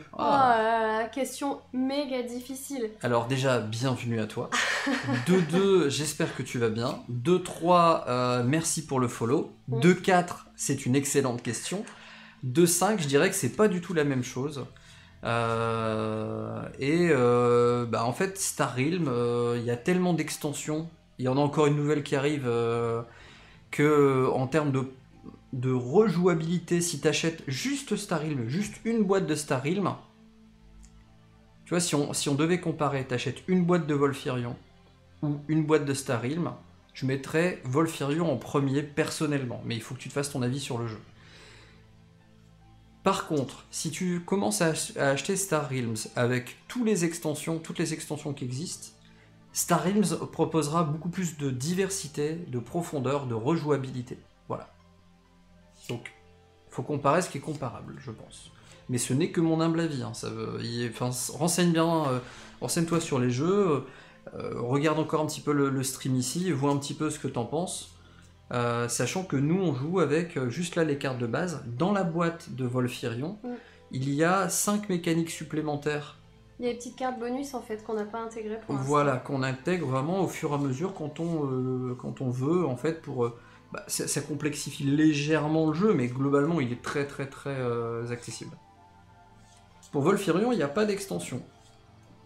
Question méga difficile. Alors déjà, bienvenue à toi. 2-2, j'espère que tu vas bien. 2-3, merci pour le follow. 2-4, c'est une excellente question. 2-5, je dirais que c'est pas du tout la même chose. Bah en fait, Starrealm, il y a tellement d'extensions, il y en a encore une nouvelle qui arrive, que en termes de rejouabilité, si tu achètes juste Starrealm, juste une boîte de Starrealm, tu vois, si on devait comparer, tu achètes une boîte de Volfirion ou une boîte de Starrealm, je mettrais Volfirion en premier personnellement, mais il faut que tu te fasses ton avis sur le jeu. Par contre, si tu commences à acheter Starrealms avec toutes les extensions qui existent, Starrealms proposera beaucoup plus de diversité, de profondeur, de rejouabilité. Voilà. Donc, il faut comparer ce qui est comparable, je pense. Mais ce n'est que mon humble avis. Hein. Renseigne-toi sur les jeux, regarde encore un petit peu le stream ici, vois un petit peu ce que t'en penses. Sachant que nous on joue avec juste là les cartes de base. Dans la boîte de Volfirion, il y a 5 mécaniques supplémentaires. Il y a des petites cartes bonus en fait qu'on n'a pas intégrées pour l'instant. Voilà, qu'on intègre vraiment au fur et à mesure quand on veut en fait pour... ça complexifie légèrement le jeu, mais globalement il est très accessible. Pour Volfirion, il n'y a pas d'extension,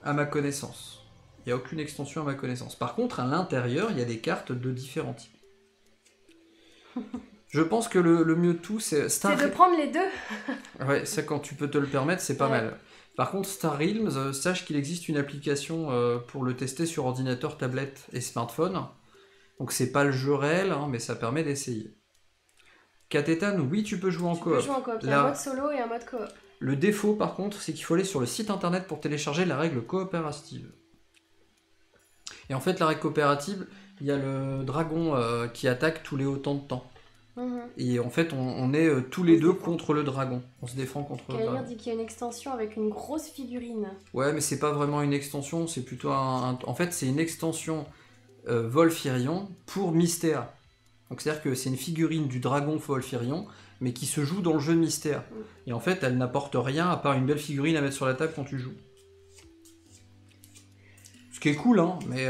à ma connaissance. Il n'y a aucune extension à ma connaissance. Par contre, à l'intérieur, il y a des cartes de différents types. Je pense que le mieux de tout, c'est de prendre les deux. Ouais, ça quand tu peux te le permettre, c'est pas mal. Par contre, Starrealms, sache qu'il existe une application pour le tester sur ordinateur, tablette et smartphone. Donc c'est pas le jeu réel, hein, mais ça permet d'essayer. Katetan, oui, tu peux jouer en coop. Il y a un mode solo et un mode coop. Le défaut, par contre, c'est qu'il faut aller sur le site internet pour télécharger la règle coopérative. Et en fait, la règle coopérative, il y a le dragon qui attaque tous les autant de temps. Et en fait, on est tous les deux contre le dragon. On se défend contre le dragon. Dit qu'il y a une extension avec une grosse figurine. Ouais, mais c'est pas vraiment une extension, c'est plutôt en fait, c'est une extension Volfirion pour Mystea. Donc c'est-à-dire que c'est une figurine du dragon Volfirion, mais qui se joue dans le jeu de Mystea. Et en fait, elle n'apporte rien à part une belle figurine à mettre sur la table quand tu joues. Ce qui est cool, hein, mais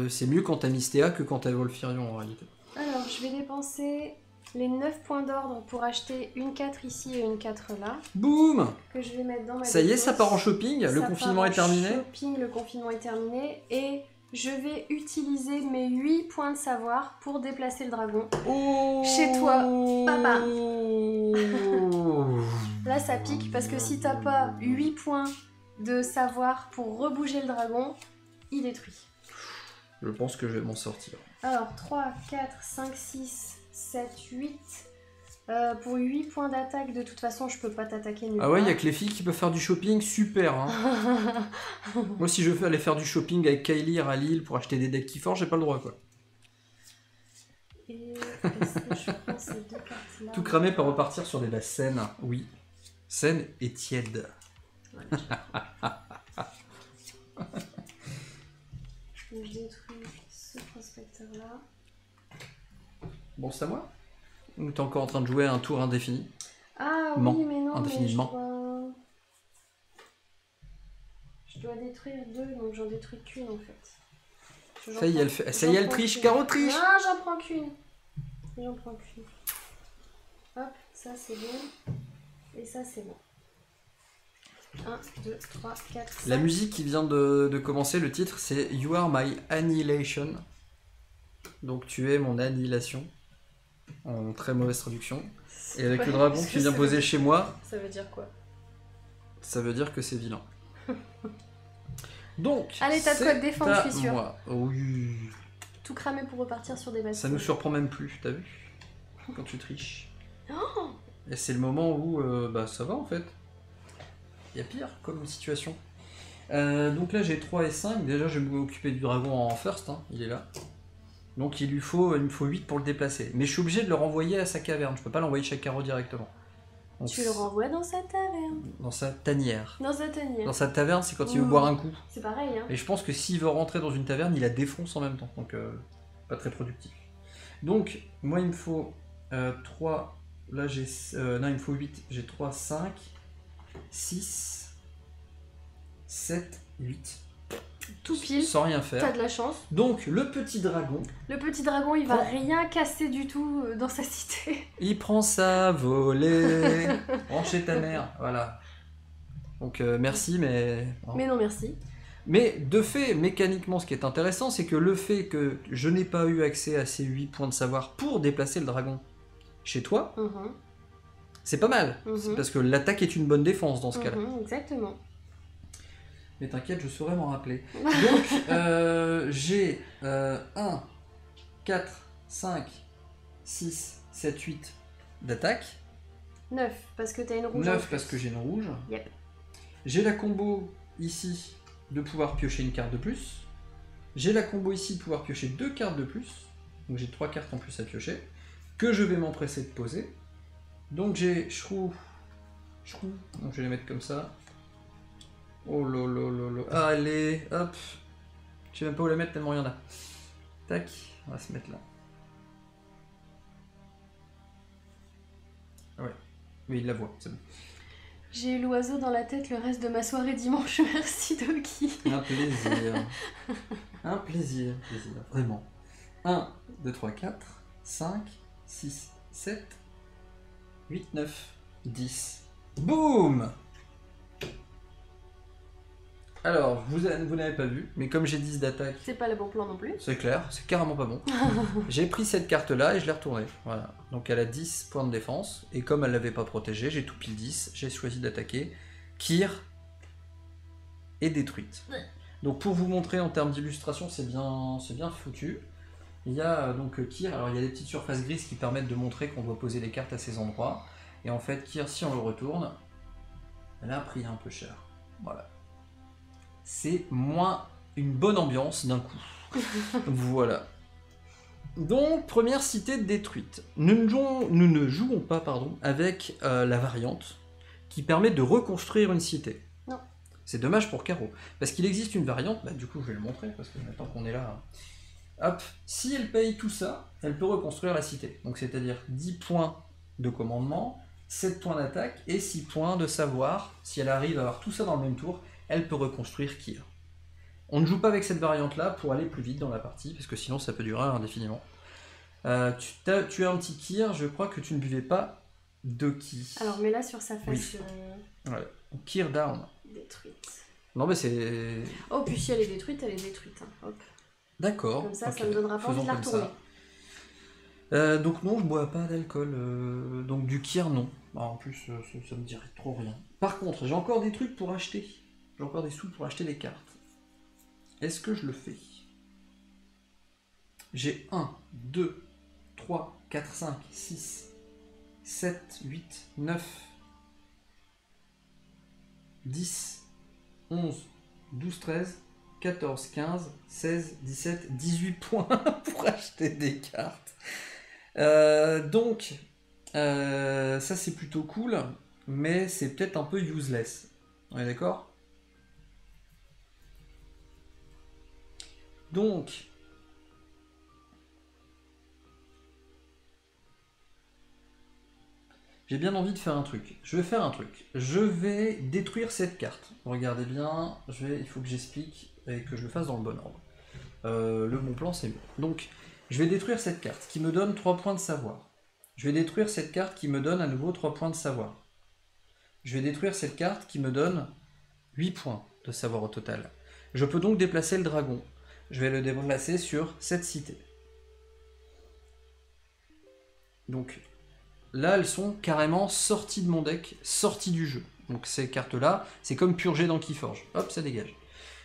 c'est mieux quand t'as Mystea que quand t'as Volfirion en réalité. Alors, je vais dépenser les 9 points d'ordre pour acheter une 4 ici et une 4 là. Boum! Que je vais mettre dans ma Ça y est, ça part en shopping, le confinement est terminé. Le confinement est terminé et je vais utiliser mes 8 points de savoir pour déplacer le dragon. Chez toi, papa. Là, ça pique parce que si t'as pas 8 points de savoir pour rebouger le dragon, il détruit. Je pense que je vais m'en sortir. Alors, 3, 4, 5, 6, 7, 8. Pour 8 points d'attaque, de toute façon, je peux pas t'attaquer nulle part. Ah ouais, il y a que les filles qui peuvent faire du shopping, super. Hein. Moi, si je veux aller faire du shopping avec Kylie à Lille pour acheter des decks qui forgent, j'ai pas le droit, quoi. Et est-ce que je prends ces deux cartes-là? Tout cramé pour repartir sur des bases saines. Oui. Saines et tièdes. Voilà, je détruis ce prospecteur-là. Bon, c'est à moi? Ou t'es encore en train de jouer à un tour indéfini? Ah oui, mais non, indéfiniment. Je dois détruire 2, donc j'en détruis qu'une en fait. Ça y est, elle triche, Caro triche. Non, j'en prends qu'une. Hop, ça c'est bon. Et ça c'est bon. 1, 2, 3, 4, 5. La musique qui vient de commencer, le titre c'est You Are My Annihilation. Donc tu es mon annihilation. En très mauvaise traduction. Et avec le dragon qui vient poser chez moi. Ça veut dire quoi? Ça veut dire que c'est vilain. Donc, allez, t'as de quoi te défendre, je suis sûre. Moi. Oui. Tout cramer pour repartir sur des bases. Ça nous surprend même plus, t'as vu? Quand tu triches. Oh, et c'est le moment où bah ça va en fait. Il y a pire comme situation. Donc là j'ai 3 et 5. Déjà je vais m'occuper du dragon en first, hein. Il est là. Donc il me faut 8 pour le déplacer. Mais je suis obligé de le renvoyer à sa caverne. Je peux pas l'envoyer chez Caro directement. Donc, tu le renvoies dans sa taverne. Dans sa tanière. Dans sa tanière. Dans sa taverne, c'est quand il veut boire un coup. C'est pareil, hein. Et je pense que s'il veut rentrer dans une taverne, il la défonce en même temps. Donc pas très productif. Donc moi il me faut 3. Là j'ai... non il me faut 8. J'ai 3, 5, 6, 7, 8. Tout pile. Sans rien faire. T'as de la chance. Donc le petit dragon. Le petit dragon, il va rien casser du tout dans sa cité. Il prend sa volée. Rentre chez ta mère. Voilà. Donc merci, mais. Mais non, merci. Mais de fait, mécaniquement, ce qui est intéressant, c'est que le fait que je n'ai pas eu accès à ces 8 points de savoir pour déplacer le dragon chez toi, c'est pas mal. C'est parce que l'attaque est une bonne défense dans ce cas-là. Exactement. Mais t'inquiète, je saurais m'en rappeler. Donc, j'ai 1, 4, 5, 6, 7, 8 d'attaque. 9, parce que t'as une rouge. 9 parce que j'ai une rouge. Yep. J'ai la combo ici de pouvoir piocher une carte de plus. J'ai la combo ici de pouvoir piocher 2 cartes de plus. Donc j'ai 3 cartes en plus à piocher. Que je vais m'empresser de poser. Donc j'ai Shrew. Donc je vais les mettre comme ça. Oh lolo. Allez, hop. Je sais même pas où la mettre tellement il y en a. Tac, on va se mettre là. Ouais, oui, il la voit, c'est bon. J'ai eu l'oiseau dans la tête le reste de ma soirée dimanche, merci Doki. Un plaisir. Un plaisir, vraiment. 1, 2, 3, 4, 5, 6, 7, 8, 9, 10. Boum! Alors, vous n'avez pas vu, mais comme j'ai 10 d'attaque... C'est pas le bon plan non plus. C'est clair, c'est carrément pas bon. J'ai pris cette carte-là et je l'ai retournée. Voilà. Donc elle a 10 points de défense, et comme elle l'avait pas protégée, j'ai tout pile 10, j'ai choisi d'attaquer. Kyr est détruite. Donc pour vous montrer en termes d'illustration, c'est bien foutu. Il y a donc Kyr, alors il y a des petites surfaces grises qui permettent de montrer qu'on doit poser les cartes à ces endroits. Et en fait, Kyr, si on le retourne, elle a pris un peu cher. Voilà. C'est moins une bonne ambiance d'un coup. Voilà. Donc, première cité détruite. Nous ne jouons pas avec la variante qui permet de reconstruire une cité. Non. C'est dommage pour Caro. Parce qu'il existe une variante, du coup je vais le montrer, parce que maintenant qu'on est là... Hop, si elle paye tout ça, elle peut reconstruire la cité. Donc c'est-à-dire 10 points de commandement, 7 points d'attaque et 6 points de savoir. Si elle arrive à avoir tout ça dans le même tour, elle peut reconstruire Kyr. On ne joue pas avec cette variante-là pour aller plus vite dans la partie, parce que sinon ça peut durer indéfiniment. Tu as un petit Kyr, je crois que tu ne buvais pas de qui. Alors mets-la sur sa face. Oui. Ouais. Kyr down. Détruite. Non mais c'est... Oh, puis si elle est détruite, elle est détruite. Hein. Hop. D'accord. Comme ça, okay. Ça me donnera pas envie de la retourner. Donc non, je bois pas d'alcool. Donc du Kyr, non. En plus, ça me dirait trop rien. Par contre, j'ai encore des trucs pour acheter. J'ai encore des sous pour acheter des cartes. Est-ce que je le fais? J'ai 1, 2, 3, 4, 5, 6, 7, 8, 9, 10, 11, 12, 13, 14, 15, 16, 17, 18 points pour acheter des cartes. Donc, ça c'est plutôt cool, mais c'est peut-être un peu useless. On est d'accord? Donc, j'ai bien envie de faire un truc. Je vais faire un truc. Je vais détruire cette carte. Regardez bien, il faut que j'explique et que je le fasse dans le bon ordre. le bon plan c'est mieux. Donc je vais détruire cette carte qui me donne 3 points de savoir. Je vais détruire cette carte qui me donne à nouveau 3 points de savoir. Je vais détruire cette carte qui me donne 8 points de savoir au total. Je peux donc déplacer le dragon. Je vais le déplacer sur cette cité. Donc là, elles sont carrément sorties de mon deck, sorties du jeu. Donc ces cartes-là, c'est comme purger dans Keyforge. Hop, ça dégage.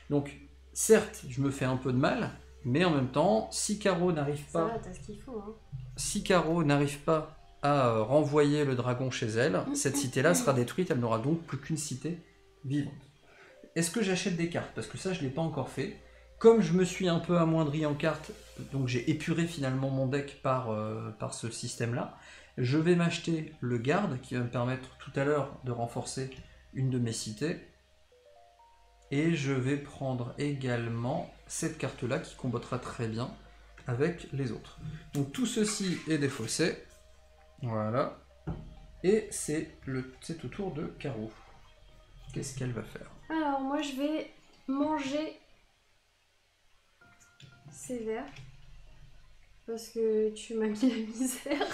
Donc, certes, je me fais un peu de mal, mais en même temps, si Caro n'arrive pas... Ça va, t'as ce qu'il faut, hein. Si Caro n'arrive pas à renvoyer le dragon chez elle, cette cité-là sera détruite, elle n'aura donc plus qu'une cité vivante. Est-ce que j'achète des cartes? Parce que ça, je ne l'ai pas encore fait. Comme je me suis un peu amoindri en cartes, donc j'ai épuré finalement mon deck par ce système-là, je vais m'acheter le garde, qui va me permettre tout à l'heure de renforcer une de mes cités. Et je vais prendre également cette carte-là, qui combattera très bien avec les autres. Donc tout ceci est défaussé. Voilà. Et c'est au tour de Caro. Qu'est-ce qu'elle va faire? Alors moi je vais manger ces verres. Parce que tu m'as mis la misère.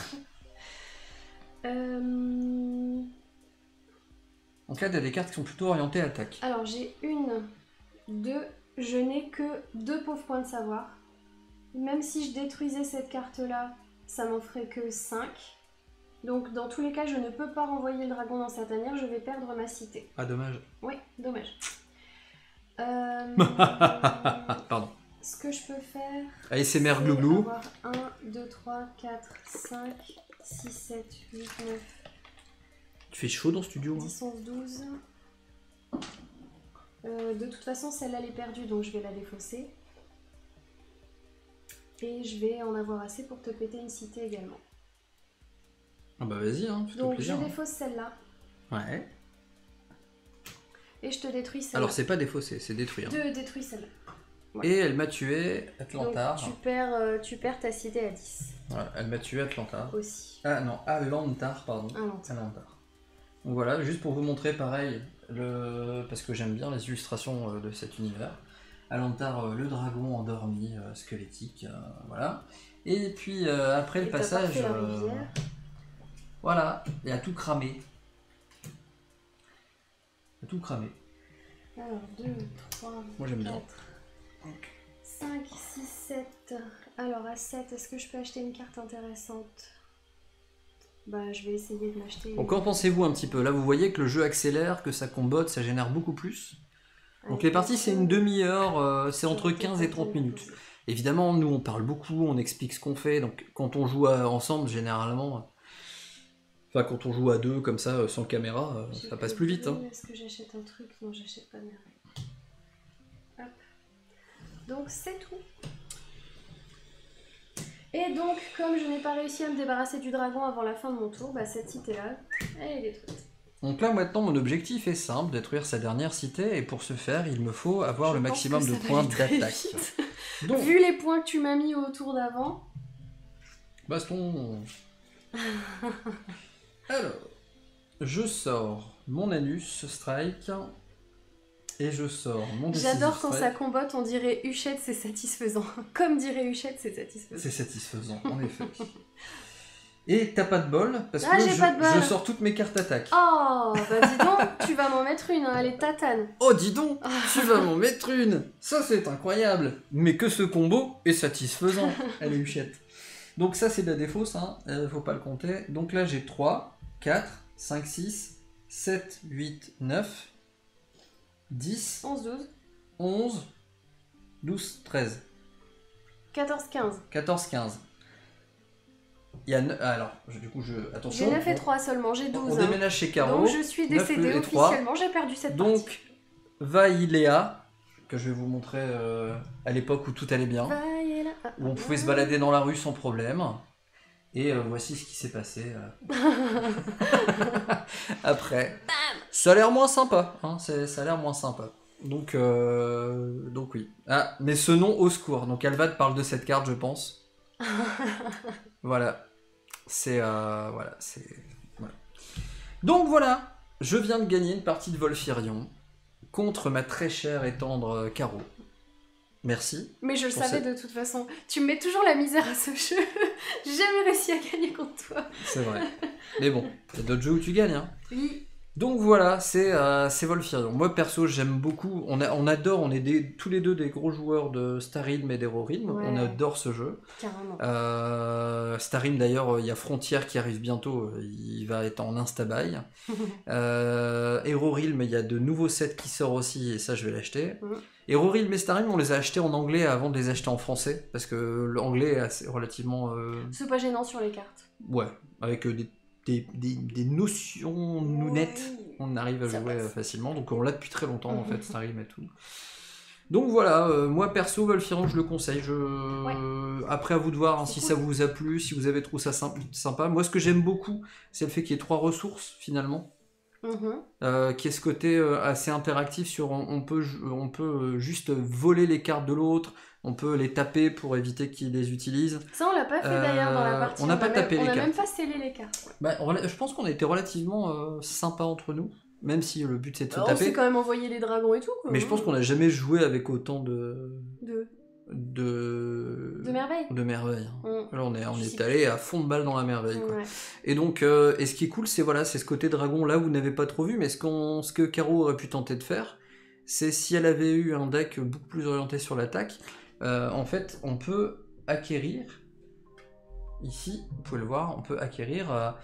En fait, il y a des cartes qui sont plutôt orientées attaque. Alors j'ai 1, 2, je n'ai que 2 pauvres points de savoir. Même si je détruisais cette carte-là, ça m'en ferait que 5. Donc dans tous les cas, je ne peux pas renvoyer le dragon dans sa tanière, je vais perdre ma cité. Ah, dommage. Oui, dommage. Pardon. Ce que je peux faire... ASMR glouglou. Avoir 1, 2, 3, 4, 5, 6, 7, 8, 9... Tu fais chaud dans le studio, 10, 11, 12... de toute façon, celle-là, elle est perdue, donc je vais la défausser. Et je vais en avoir assez pour te péter une cité également. Ah bah vas-y, hein, fais-toi Donc plaisir. je défausse celle-là. Ouais. Et je te détruis celle-là. Alors c'est pas défausser, c'est détruire. Je détruis celle-là. Ouais. Et elle m'a tué Atlantar. Donc tu perds ta cité à 10. Ouais, elle m'a tué Atlantar. Aussi. Ah non, Alantar, pardon. Alantar. Donc voilà, juste pour vous montrer pareil, parce que j'aime bien les illustrations de cet univers. Alantar, le dragon endormi, squelettique, voilà. Et puis après le passage, voilà, il a tout cramé. Il a tout cramé. Alors 2, 3, moi j'aime 4, bien. 5, 6, 7. Alors à 7, est-ce que je peux acheter une carte intéressante? Bah je vais essayer de m'acheter... Donc qu'en pensez-vous un petit peu? Là vous voyez que le jeu accélère, que ça combotte, ça génère beaucoup plus. Donc les parties c'est une demi-heure, c'est entre 15 et 30 minutes. Évidemment nous on parle beaucoup, on explique ce qu'on fait, donc quand on joue ensemble généralement, enfin quand on joue à deux comme ça sans caméra, ça passe plus vite. Hein. Est-ce que j'achète un truc? Non, j'achète pas de merveille. Hop. Donc c'est tout. Et donc comme je n'ai pas réussi à me débarrasser du dragon avant la fin de mon tour, bah cette cité là, elle est détruite. Donc là maintenant mon objectif est simple, détruire sa dernière cité, et pour ce faire il me faut avoir le maximum de points d'attaque. Donc... Vu les points que tu m'as mis au tour d'avant... Baston. Alors, je sors mon Anus Strike, et je sors mon Decisive Strike. J'adore quand ça combotte, on dirait Huchette, c'est satisfaisant. Comme dirait Huchette, c'est satisfaisant. C'est satisfaisant, en effet. Et t'as pas de bol, parce que je sors toutes mes cartes attaque. Oh, bah dis donc, tu vas m'en mettre une, hein, elle est tatane. Oh, dis donc, tu vas m'en mettre une. Ça, c'est incroyable. Mais que ce combo est satisfaisant. Elle est huchette. Donc ça, c'est de la défausse, hein. Faut pas le compter. Donc là, j'ai 3, 4, 5, 6, 7, 8, 9, 10, 11, 12, 11, 12, 13. 14, 15. 14, 15. Il y a alors, du coup, attention. J'ai 9 et 3 seulement, j'ai 12. On déménage chez Caro. Donc je suis décédée officiellement, j'ai perdu cette partie. Donc, Vaïléa, que je vais vous montrer à l'époque où tout allait bien. Vaïléa. Où on pouvait se balader dans la rue sans problème. Et voici ce qui s'est passé. Après. Ça a l'air moins sympa. Hein, ça a l'air moins sympa. Donc oui. Ah, mais ce nom au secours. Donc Alvad parle de cette carte, je pense. Voilà. Voilà. Donc voilà. Je viens de gagner une partie de Volfirion contre ma très chère et tendre Caro. Merci. Mais je le savais de toute façon. Tu me mets toujours la misère à ce jeu. J'ai jamais réussi à gagner contre toi. C'est vrai. Mais bon, il y a d'autres jeux où tu gagnes. Hein. Oui. Donc voilà, c'est Volfirion. Moi perso, j'aime beaucoup. On adore, on est tous les deux des gros joueurs de Star Realm et d'Hero Realm. Ouais. On adore ce jeu. Carrément. Star Realm d'ailleurs, il y a Frontier qui arrive bientôt. Il va être en insta-buy. Hero Realm, il y a de nouveaux sets qui sortent aussi et ça, je vais l'acheter. Hero Realm et Star Realm, on les a achetés en anglais avant de les acheter en français parce que l'anglais est assez, relativement. C'est pas gênant sur les cartes. Ouais, avec des notions nounettes, on arrive à jouer facilement, donc on l'a depuis très longtemps en fait, Star Realm et tout. Donc voilà, moi perso, Volfirion, je le conseille. Après, à vous de voir hein, si cool. Ça vous a plu, si vous avez trouvé ça sympa. Moi, ce que j'aime beaucoup, c'est le fait qu'il y ait 3 ressources finalement. Qui est ce côté assez interactif sur on peut juste voler les cartes de l'autre, on peut les taper pour éviter qu'ils les utilisent. Ça on l'a pas fait d'ailleurs dans la partie. On n'a pas tapé les cartes. On n'a même pas scellé les cartes. Bah, je pense qu'on a été relativement sympa entre nous, même si le but c'est de se taper. On s'est quand même envoyé les dragons et tout quoi. Mais je pense qu'on n'a jamais joué avec autant de merveilles. De merveilles. Là, on est allé à fond de balle dans la merveille. Quoi. Ouais. Et donc, et ce qui est cool, c'est ce côté dragon là, vous n'avez pas trop vu, mais ce que Caro aurait pu tenter de faire, c'est si elle avait eu un deck beaucoup plus orienté sur l'attaque, en fait, on peut acquérir, ici, vous pouvez le voir, on peut acquérir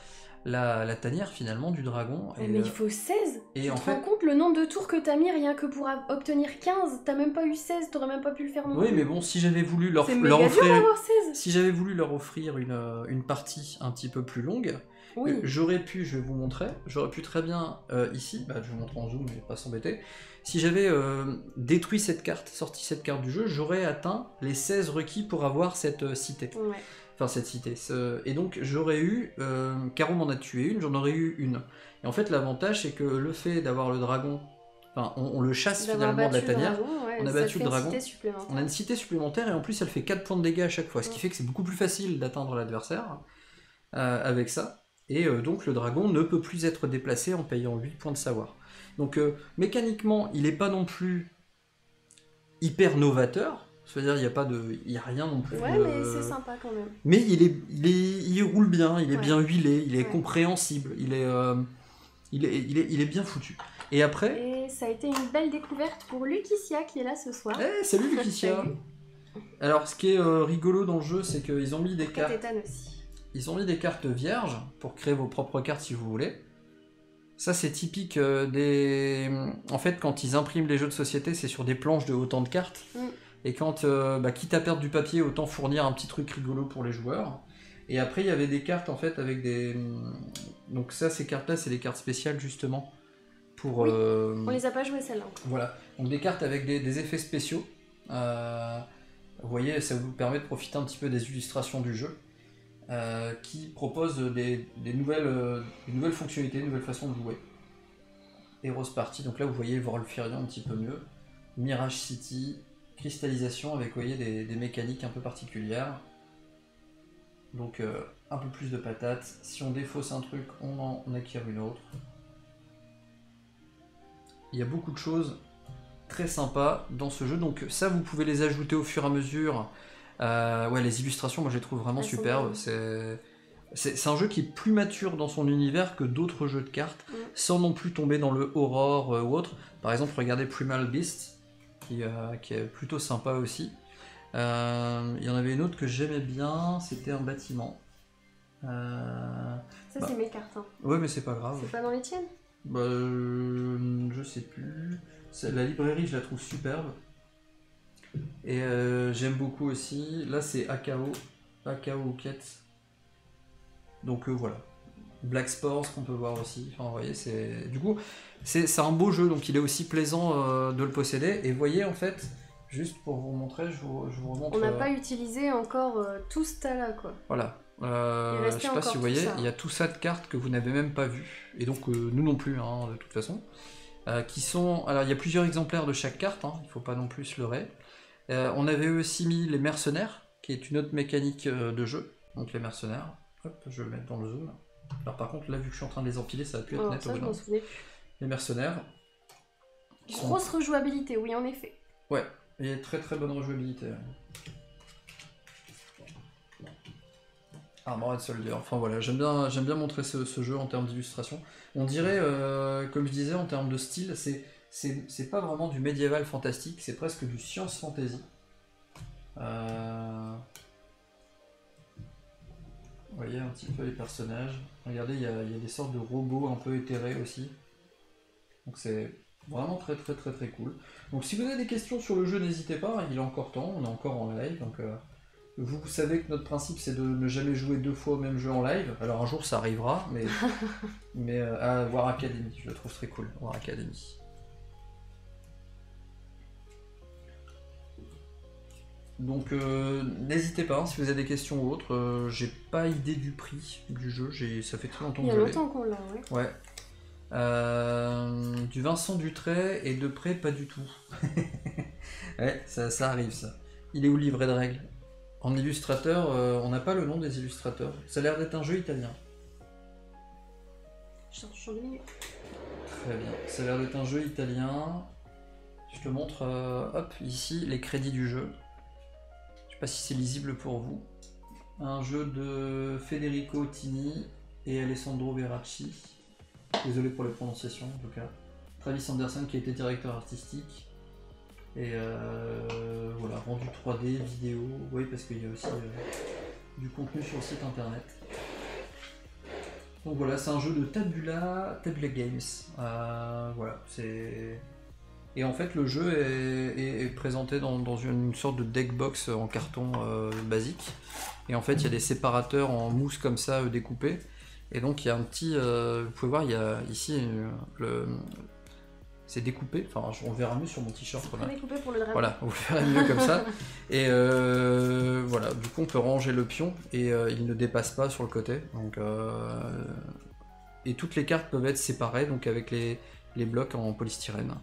la tanière finalement du dragon. Mais il faut 16 et tu te rends compte le nombre de tours que t'as mis rien que pour obtenir 15, t'as même pas eu 16, t'aurais même pas pu le faire non plus. Oui mais bon, si j'avais voulu leur offrir une partie un petit peu plus longue, j'aurais pu, je vais vous montrer, j'aurais pu très bien ici, je vais vous montrer en zoom mais pas s'embêter, si j'avais détruit cette carte, sorti cette carte du jeu, j'aurais atteint les 16 requis pour avoir cette cité. Ouais. Enfin, cette cité. Et donc, j'aurais eu... Caro m'en a tué une, j'en aurais eu une. Et en fait, l'avantage, c'est que le fait d'avoir le dragon... Enfin, on le chasse finalement de la tanière. On a battu le dragon. On a une cité supplémentaire et en plus, elle fait 4 points de dégâts à chaque fois. Ce qui fait que c'est beaucoup plus facile d'atteindre l'adversaire avec ça. Et donc, le dragon ne peut plus être déplacé en payant 8 points de savoir. Donc, mécaniquement, il n'est pas non plus hyper novateur. C'est-à-dire, il n'y a rien non plus. Ouais, mais c'est sympa quand même. Mais il roule bien, il est bien huilé, il est compréhensible, il est bien foutu. Et après... Et ça a été une belle découverte pour Lukicia qui est là ce soir. Salut Lukicia. Alors, ce qui est rigolo dans le jeu, c'est qu'ils ont mis des cartes... aussi. Ils ont mis des cartes vierges pour créer vos propres cartes si vous voulez. Ça, c'est typique des... En fait, quand ils impriment les jeux de société, c'est sur des planches de autant de cartes. Et quand, quitte à perdre du papier, autant fournir un petit truc rigolo pour les joueurs. Et après, il y avait des cartes en fait avec des... Donc ça, ces cartes-là, c'est des cartes spéciales justement. Pour, on les a pas jouées celles-là. Voilà, donc des cartes avec des effets spéciaux. Vous voyez, ça vous permet de profiter un petit peu des illustrations du jeu. Qui proposent des nouvelles fonctionnalités, des nouvelles façons de jouer. Heroes Party, donc là vous voyez Volfirion un petit peu mieux. Mirage City... Cristallisation avec, vous voyez, des mécaniques un peu particulières. Donc un peu plus de patates. Si on défausse un truc, on acquiert une autre. Il y a beaucoup de choses très sympas dans ce jeu. Donc ça, vous pouvez les ajouter au fur et à mesure. Les illustrations, moi je les trouve vraiment superbes. C'est un jeu qui est plus mature dans son univers que d'autres jeux de cartes, sans non plus tomber dans le horror ou autre. Par exemple, regardez Primal Beast. Qui est plutôt sympa aussi. Il y en avait une autre que j'aimais bien, c'était un bâtiment. Ça c'est mes cartes. Hein. Ouais mais c'est pas grave. C'est pas dans les tiennes? Je sais plus. La librairie je la trouve superbe. Et j'aime beaucoup aussi. Là c'est Akao Quête. Donc voilà. Black Spores qu'on peut voir aussi. Enfin, vous voyez, du coup, c'est un beau jeu, donc il est aussi plaisant de le posséder. Et vous voyez, en fait, juste pour vous montrer, je vous remontre... On n'a pas utilisé encore tout ce tas-là, quoi. Voilà. Je sais pas si vous voyez, il y a tout ça de cartes que vous n'avez même pas vu. Et donc, nous non plus, hein, de toute façon. Qui sont... Alors, il y a plusieurs exemplaires de chaque carte, hein, il ne faut pas non plus se leurrer. On avait aussi mis les mercenaires, qui est une autre mécanique de jeu. Donc, les mercenaires. Hop, je vais le mettre dans le zoom. Alors par contre, là, vu que je suis en train de les empiler, ça va plus être net au bout. Les mercenaires. Grosse rejouabilité, oui, en effet. Ouais. Et très très bonne rejouabilité. Armored Soldier, enfin voilà, j'aime bien montrer ce jeu en termes d'illustration. On dirait, comme je disais, en termes de style, c'est pas vraiment du médiéval fantastique, c'est presque du science fantasy. Vous voyez un petit peu les personnages. Regardez, il y a des sortes de robots un peu éthérés aussi. Donc c'est vraiment très très très très cool. Donc si vous avez des questions sur le jeu, n'hésitez pas, il est encore temps, on est encore en live. Donc vous savez que notre principe c'est de ne jamais jouer 2 fois au même jeu en live. Alors un jour ça arrivera, mais War Academy, je le trouve très cool, War Academy. Donc n'hésitez pas, si vous avez des questions ou autres, j'ai pas idée du prix du jeu, ça fait très longtemps que je l'ai. Il y a longtemps qu'on l'a, ouais. Ouais. Du Vincent Dutray et de près pas du tout. Ouais, ça arrive ça. Il est où le livret de règles? En illustrateur, on n'a pas le nom des illustrateurs. Ça a l'air d'être un jeu italien. Je sors du champ de milieu. Très bien, ça a l'air d'être un jeu italien. Je te montre, hop, ici, les crédits du jeu. Je sais pas si c'est lisible pour vous. Un jeu de Federico Tini et Alessandro Veracci. Désolé pour la prononciation en tout cas. Travis Anderson qui a été directeur artistique. Et voilà, rendu 3D, vidéo. Oui, parce qu'il y a aussi du contenu sur le site internet. Donc voilà, c'est un jeu de Tabula Games. Voilà, c'est. Et en fait, le jeu est présenté dans une sorte de deck box en carton basique. Et en fait, il y a des séparateurs en mousse comme ça découpés. Et donc, il y a un petit. Vous pouvez voir, il y a ici c'est découpé. Enfin, on le verra mieux sur mon t-shirt. C'est découpé pour le dragon. Voilà, vous le verrez mieux comme ça. Et voilà, du coup, on peut ranger le pion et il ne dépasse pas sur le côté. Donc, et toutes les cartes peuvent être séparées, donc avec les blocs en polystyrène.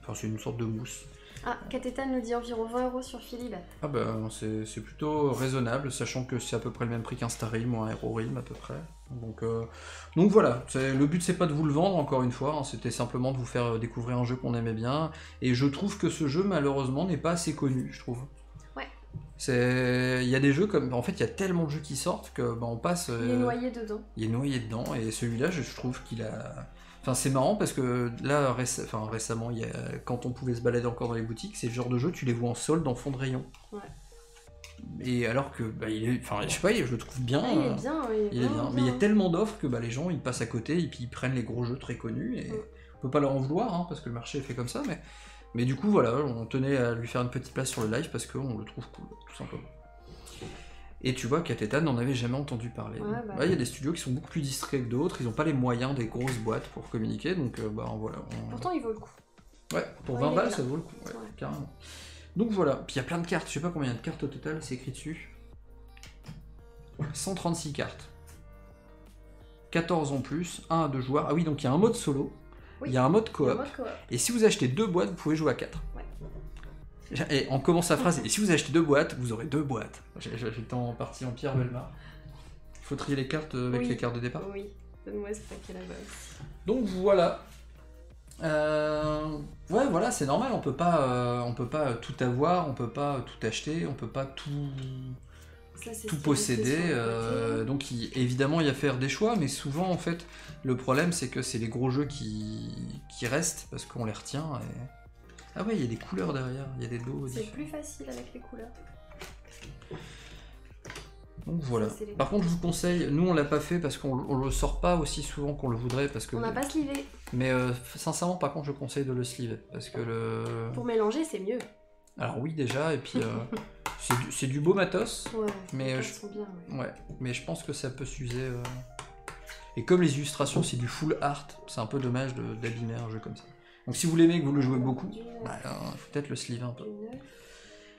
Enfin, c'est une sorte de mousse. Ah, Katetan nous dit environ 20 € sur Philippe. Ah ben, c'est plutôt raisonnable, sachant que c'est à peu près le même prix qu'un Star Realm ou un Hero Realm à peu près. Donc voilà, le but c'est pas de vous le vendre encore une fois, hein, c'était simplement de vous faire découvrir un jeu qu'on aimait bien. Et je trouve que ce jeu malheureusement n'est pas assez connu, je trouve. Ouais. Il y a des jeux comme... En fait, il y a tellement de jeux qui sortent que on passe... Il est noyé dedans. Il est noyé dedans, et celui-là, je trouve qu'il a... Enfin, c'est marrant parce que là, récemment, quand on pouvait se balader encore dans les boutiques, c'est le genre de jeu, tu les vois en solde en fond de rayon. Ouais. Et alors que, il est... Enfin, je sais pas, je le trouve bien. Il est bien, il est bien. Mais il y a tellement d'offres que les gens, ils passent à côté et puis ils prennent les gros jeux très connus. Et on peut pas leur en vouloir, hein, parce que le marché est fait comme ça, mais du coup, voilà, on tenait à lui faire une petite place sur le live parce qu'on le trouve cool, tout simplement. Et tu vois, Katetan n'en avait jamais entendu parler. Il y a des studios qui sont beaucoup plus distraits que d'autres, ils n'ont pas les moyens des grosses boîtes pour communiquer, donc voilà. Pourtant, il vaut le coup. Ouais, pour 20 balles, ça vaut le coup, carrément. Donc voilà, puis il y a plein de cartes, je sais pas combien il y a de cartes au total, c'est écrit dessus. 136 cartes. 14 en plus, 1 à 2 joueurs. Ah oui, donc il y a un mode solo, il y a un mode coop. Et si vous achetez 2 boîtes, vous pouvez jouer à 4. Et on commence sa phrase, et si vous achetez 2 boîtes, vous aurez 2 boîtes. J'étais en partie en Pierre Belmar. Il faut trier les cartes avec les cartes de départ. Oui, donne-moi ce paquet là-bas aussi. Donc voilà. Ouais, voilà, c'est normal, on peut pas tout avoir, on peut pas tout acheter, on peut pas tout posséder. Donc évidemment, il y a à faire des choix, mais souvent, en fait, le problème, c'est que c'est les gros jeux qui restent, parce qu'on les retient. Ah ouais, il y a des couleurs derrière, il y a des dos. C'est plus facile avec les couleurs. Donc voilà. Par contre, je vous conseille, nous on l'a pas fait parce qu'on le sort pas aussi souvent qu'on le voudrait parce que. On n'a pas slivé. Mais sincèrement, par contre, je conseille de le sleeve parce que Pour mélanger, c'est mieux. Alors oui déjà, et puis c'est du beau matos. Ouais. Mais sont bien. Ouais, mais je pense que ça peut s'user. Et comme les illustrations, c'est du full art, c'est un peu dommage d'abîmer un jeu comme ça. Donc si vous l'aimez et que vous le jouez beaucoup, il faut peut-être le sleeve un peu.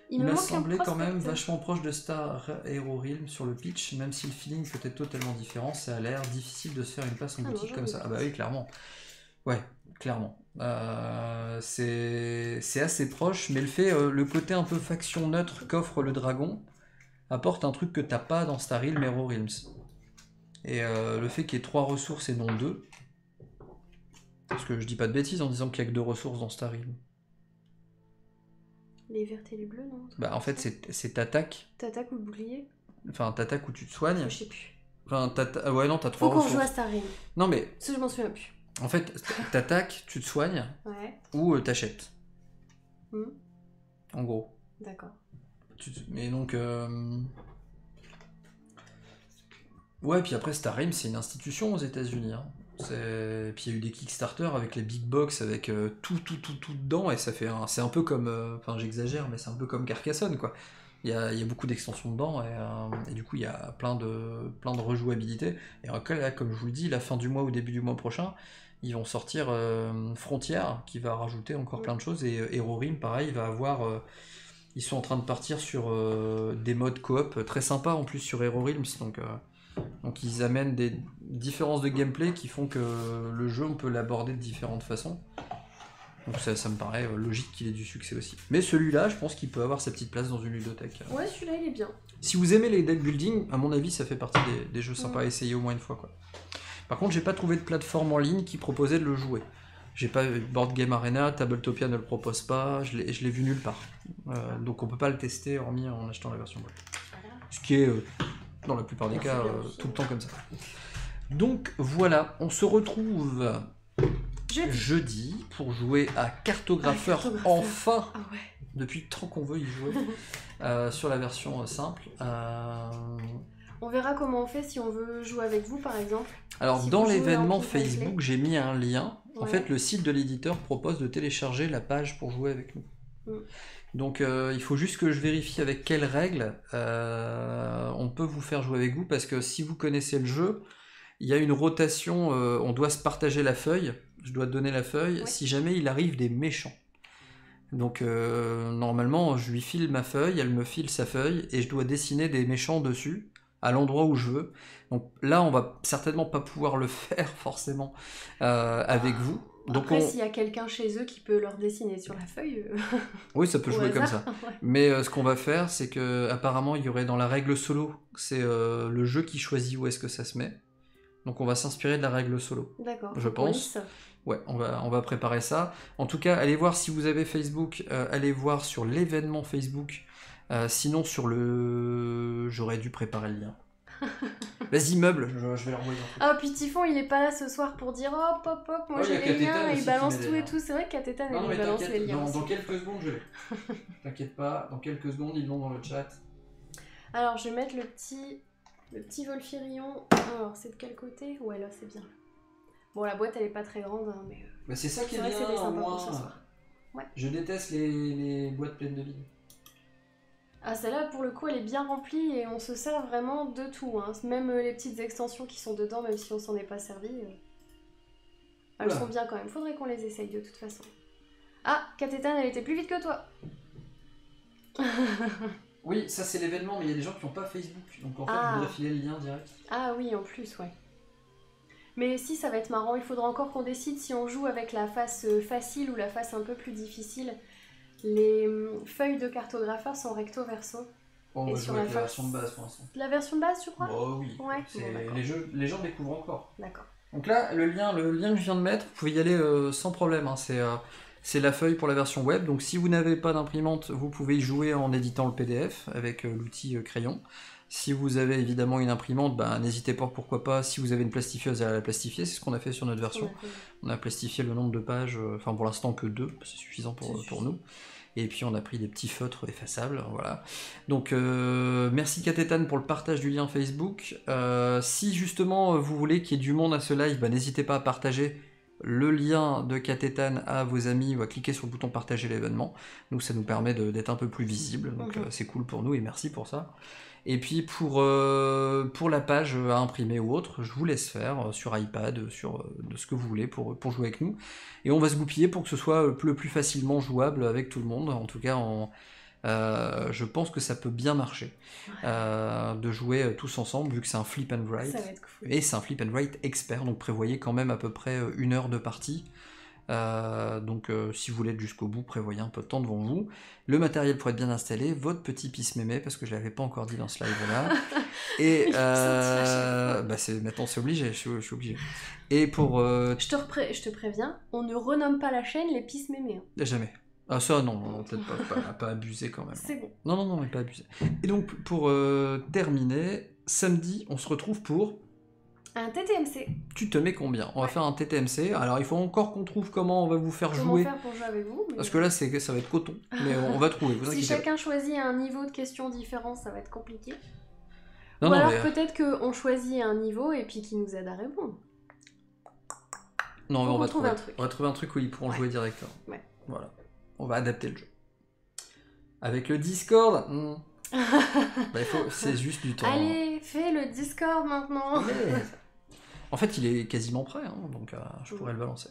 Il m'a semblé quand même vachement proche de Star Hero Realm sur le pitch, même si le feeling peut être totalement différent, ça a l'air difficile de se faire une place en boutique comme ça. Ah bah oui, clairement. Ouais, clairement. C'est assez proche, mais le côté un peu faction neutre qu'offre le dragon apporte un truc que t'as pas dans Star Realm Hero Realms. Et le fait qu'il y ait 3 ressources et non 2, parce que je dis pas de bêtises en disant qu'il y a que 2 ressources dans Star Realm. Les vertes et les bleues, non? Bah en fait c'est t'attaques. T'attaques ou le bouclier? Enfin t'attaques ou tu te soignes. Je sais plus. Enfin ouais non t'as 3 ressources. ressources. Faut qu'on joue à Star Rail. Non mais... Ça je m'en souviens plus. En fait t'attaques, tu te soignes, ouais. ou t'achètes. En gros. D'accord. Mais donc... Ouais, puis après Star Rail c'est une institution aux États-Unis. Hein. Puis il y a eu des Kickstarter avec les big box, avec tout dedans, et ça fait c'est un peu comme... Enfin j'exagère, mais c'est un peu comme Carcassonne, quoi. Il y a beaucoup d'extensions dedans, et du coup il y a plein de rejouabilité. Et après, là, comme je vous le dis, la fin du mois ou début du mois prochain, ils vont sortir Frontier, qui va rajouter encore plein de choses, et Herorim, pareil, va avoir... ils sont en train de partir sur des modes coop très sympas en plus sur Herorim, donc ils amènent des différences de gameplay qui font que le jeu on peut l'aborder de différentes façons. Donc ça me paraît logique qu'il ait du succès aussi. Mais celui-là, je pense qu'il peut avoir sa petite place dans une ludothèque. Ouais, celui-là il est bien. Si vous aimez les deck building, à mon avis ça fait partie des jeux sympas à essayer au moins une fois, quoi. Par contre j'ai pas trouvé de plateforme en ligne qui proposait de le jouer. J'ai pas Board Game Arena, Tabletopia ne le propose pas, je l'ai vu nulle part. Donc on peut pas le tester hormis en achetant la version web. Ce qui est dans la plupart des cas tout le temps comme ça. Donc voilà, on se retrouve jeudi pour jouer à Cartographeur, enfin. Ah ouais. Depuis le temps qu'on veut y jouer sur la version simple. On verra comment on fait si on veut jouer avec vous par exemple. Alors si dans l'événement Facebook, j'ai mis un lien. Ouais. En fait, le site de l'éditeur propose de télécharger la page pour jouer avec nous. Donc il faut juste que je vérifie avec quelles règles on peut vous faire jouer avec vous, parce que si vous connaissez le jeu, il y a une rotation, on doit se partager la feuille, je dois donner la feuille, si jamais il arrive des méchants. Donc normalement je lui file ma feuille, elle me file sa feuille, et je dois dessiner des méchants dessus, à l'endroit où je veux. Donc là on va certainement pas pouvoir le faire forcément avec vous. Donc après, s'il y a quelqu'un chez eux qui peut leur dessiner sur la feuille... Oui, ça peut jouer comme ça. Mais ce qu'on va faire, c'est que apparemment il y aurait dans la règle solo, c'est le jeu qui choisit où est-ce que ça se met. Donc on va s'inspirer de la règle solo. D'accord. Je pense. Ouais, on va préparer ça. En tout cas, allez voir si vous avez Facebook, allez voir sur l'événement Facebook. Sinon sur le... J'aurais dû préparer le lien. Vas-y, meuble, je vais l'envoyer. Ah, puis Typhon, il est pas là ce soir pour dire hop, hop, hop, moi j'ai les liens, et il balance tout et tout. C'est vrai qu'Atetan, il balance les liens. Dans quelques secondes, je l'ai. T'inquiète pas, dans quelques secondes, ils l'ont dans le chat. Alors, je vais mettre le petit Volfirion. Alors, c'est de quel côté? Ouais, là, c'est bien. Bon, la boîte, elle est pas très grande, hein, mais... Mais c'est ça qui est bien, au moins. Ouais. Je déteste les boîtes pleines de vide. Ah, celle-là, pour le coup, elle est bien remplie et on se sert vraiment de tout. Hein. Même les petites extensions qui sont dedans, même si on s'en est pas servi, elles sont bien quand même. Faudrait qu'on les essaye de toute façon. Ah, Katetan, elle était plus vite que toi. Oui, ça c'est l'événement, mais il y a des gens qui n'ont pas Facebook. Donc en fait, je voudrais filer le lien direct. Ah oui, en plus, ouais. Mais si, ça va être marrant. Il faudra encore qu'on décide si on joue avec la face facile ou la face un peu plus difficile. Les feuilles de cartographeur sont recto verso. On va jouer avec la version de base pour l'instant. La version de base, tu crois? Oh oui. Ouais. Les gens découvrent encore. D'accord. Donc là, le lien que je viens de mettre, vous pouvez y aller sans problème. Hein. C'est la feuille pour la version web. Donc si vous n'avez pas d'imprimante, vous pouvez y jouer en éditant le PDF avec l'outil crayon. Si vous avez évidemment une imprimante, n'hésitez pas, pourquoi pas. Si vous avez une plastifieuse, à la plastifier. C'est ce qu'on a fait sur notre version. On a plastifié le nombre de pages, enfin pour l'instant que 2, c'est suffisant pour nous. Et puis on a pris des petits feutres effaçables, voilà. Donc merci Katetan pour le partage du lien Facebook. Si justement vous voulez qu'il y ait du monde à ce live, n'hésitez pas à partager le lien de Katetan à vos amis ou à cliquer sur le bouton partager l'événement. Nous, ça nous permet d'être un peu plus visible, donc c'est cool pour nous et merci pour ça. Et puis pour la page à imprimer ou autre, je vous laisse faire sur iPad, de ce que vous voulez pour jouer avec nous. Et on va se goupiller pour que ce soit le plus facilement jouable avec tout le monde. En tout cas, je pense que ça peut bien marcher de jouer tous ensemble, vu que c'est un flip and write. Ça va être cool. Et c'est un flip and write expert, donc prévoyez quand même à peu près 1 heure de partie. Donc si vous voulez être jusqu'au bout, prévoyez un peu de temps devant vous. Le matériel pour être bien installé, votre petit pisse mémé, parce que je l'avais pas encore dit dans ce live là. Et maintenant c'est obligé, je suis obligé. Et pour je te préviens, on ne renomme pas la chaîne les pisse mémé. Jamais. Ah ça non, non peut-être pas abuser quand même. C'est bon. Non, non, non, mais pas abuser. Et donc pour terminer, samedi, on se retrouve pour... Un TTMC. Tu te mets combien? On va faire un TTMC. Alors il faut encore qu'on trouve comment on va vous faire jouer. Comment faire pour jouer avec vous Parce que là, ça va être coton. Mais on va trouver, vous si inquiétez chacun choisit un niveau de questions différent, ça va être compliqué. Non, Ou non, alors mais... peut-être qu'on choisit un niveau et puis qui nous aide à répondre. Non, mais on va trouver un truc. On va trouver un truc où ils pourront jouer directement. Ouais. Voilà. On va adapter le jeu. Avec le Discord, bah, c'est juste du temps. Allez, fais le Discord maintenant. En fait, il est quasiment prêt, hein, donc je pourrais le balancer.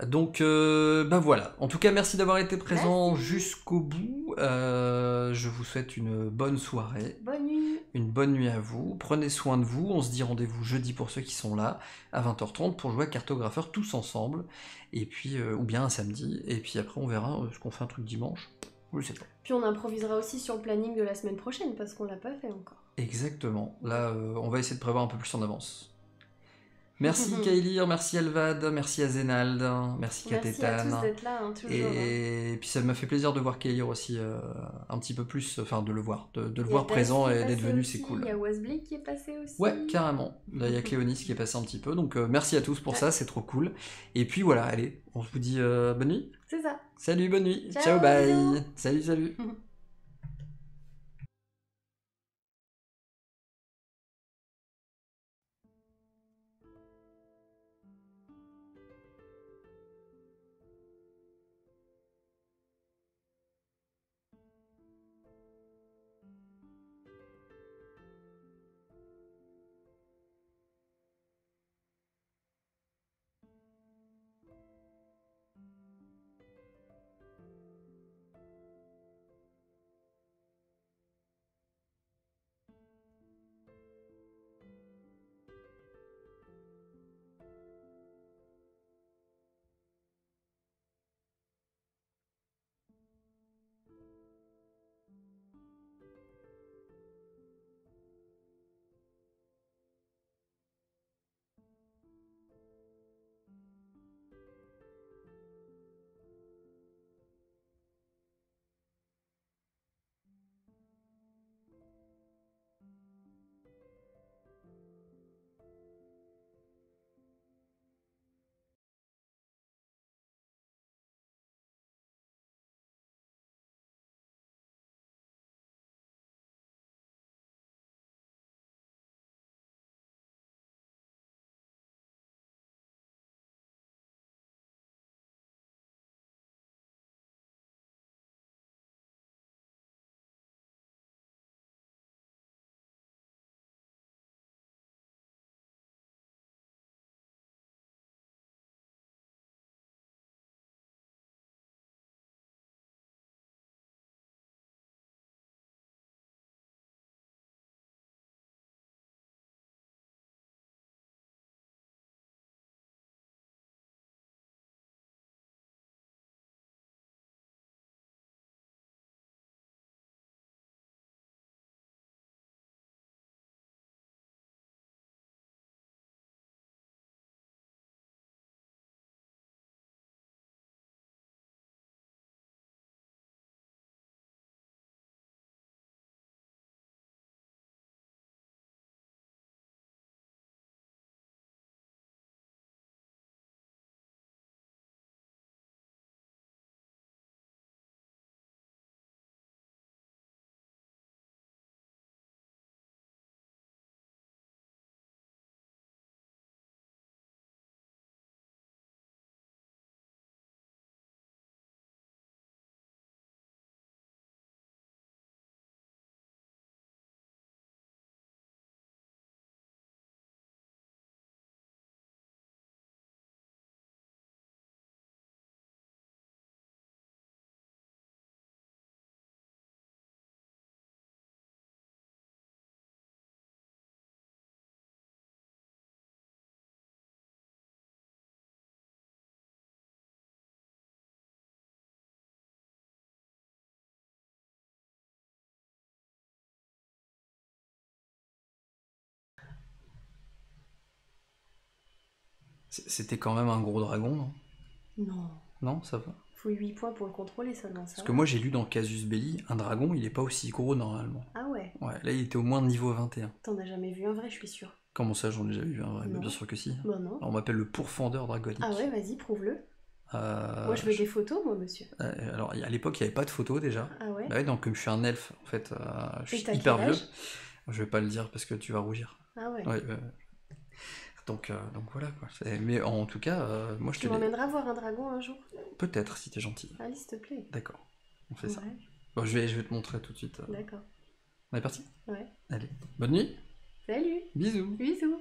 Donc, bah voilà. En tout cas, merci d'avoir été présent jusqu'au bout. Je vous souhaite une bonne soirée. Bonne nuit. Une bonne nuit à vous. Prenez soin de vous. On se dit rendez-vous jeudi pour ceux qui sont là, à 20h30, pour jouer à Cartographeur tous ensemble. Et puis, ou bien un samedi. Et puis après, on verra ce qu'on fait un truc dimanche. Je sais pas. Puis on improvisera aussi sur le planning de la semaine prochaine, parce qu'on l'a pas fait encore. Exactement. Là, on va essayer de prévoir un peu plus en avance. Merci Kailir, merci Alvad, merci à Zénald, merci Katetan. Merci à tous d'être là, toujours. Et puis ça m'a fait plaisir de voir Kailir aussi un petit peu plus, enfin de le voir, de le voir présent et d'être venu, c'est cool. Il y a Wesley qui est passé aussi. Ouais, carrément. Là, il y a Cléonis qui est passé un petit peu, donc merci à tous pour ça, c'est trop cool. Et puis voilà, allez, on vous dit bonne nuit. C'est ça. Salut, bonne nuit. Ciao, bye. bisous. Salut, salut. C'était quand même un gros dragon, non? Non. Non, ça va. Faut 8 points pour le contrôler seulement, ça. Parce que moi j'ai lu dans Casus Belli, un dragon il est pas aussi gros normalement. Ah ouais? Ouais, là il était au moins de niveau 21. T'en as jamais vu un vrai, je suis sûre. Comment ça, j'en ai jamais vu un vrai? Bien sûr que si. Bah non. Alors, on m'appelle le pourfendeur dragonique. Ah ouais, vas-y, prouve-le. Moi je veux des photos, moi, monsieur. Alors à l'époque il n'y avait pas de photos déjà. Ah ouais? Bah ouais, donc comme je suis un elfe, en fait, je Et suis t'as hyper quel vieux. âge? Je vais pas le dire parce que tu vas rougir. Ah ouais. Ouais, donc voilà quoi. Mais en tout cas, moi je te Tu m'emmèneras voir un dragon un jour? Peut-être si t'es gentil. Allez, s'il te plaît. D'accord, on fait ça. Ouais. Bon, je vais te montrer tout de suite. D'accord. On est parti? Ouais. Allez, bonne nuit. Salut. Bisous. Bisous.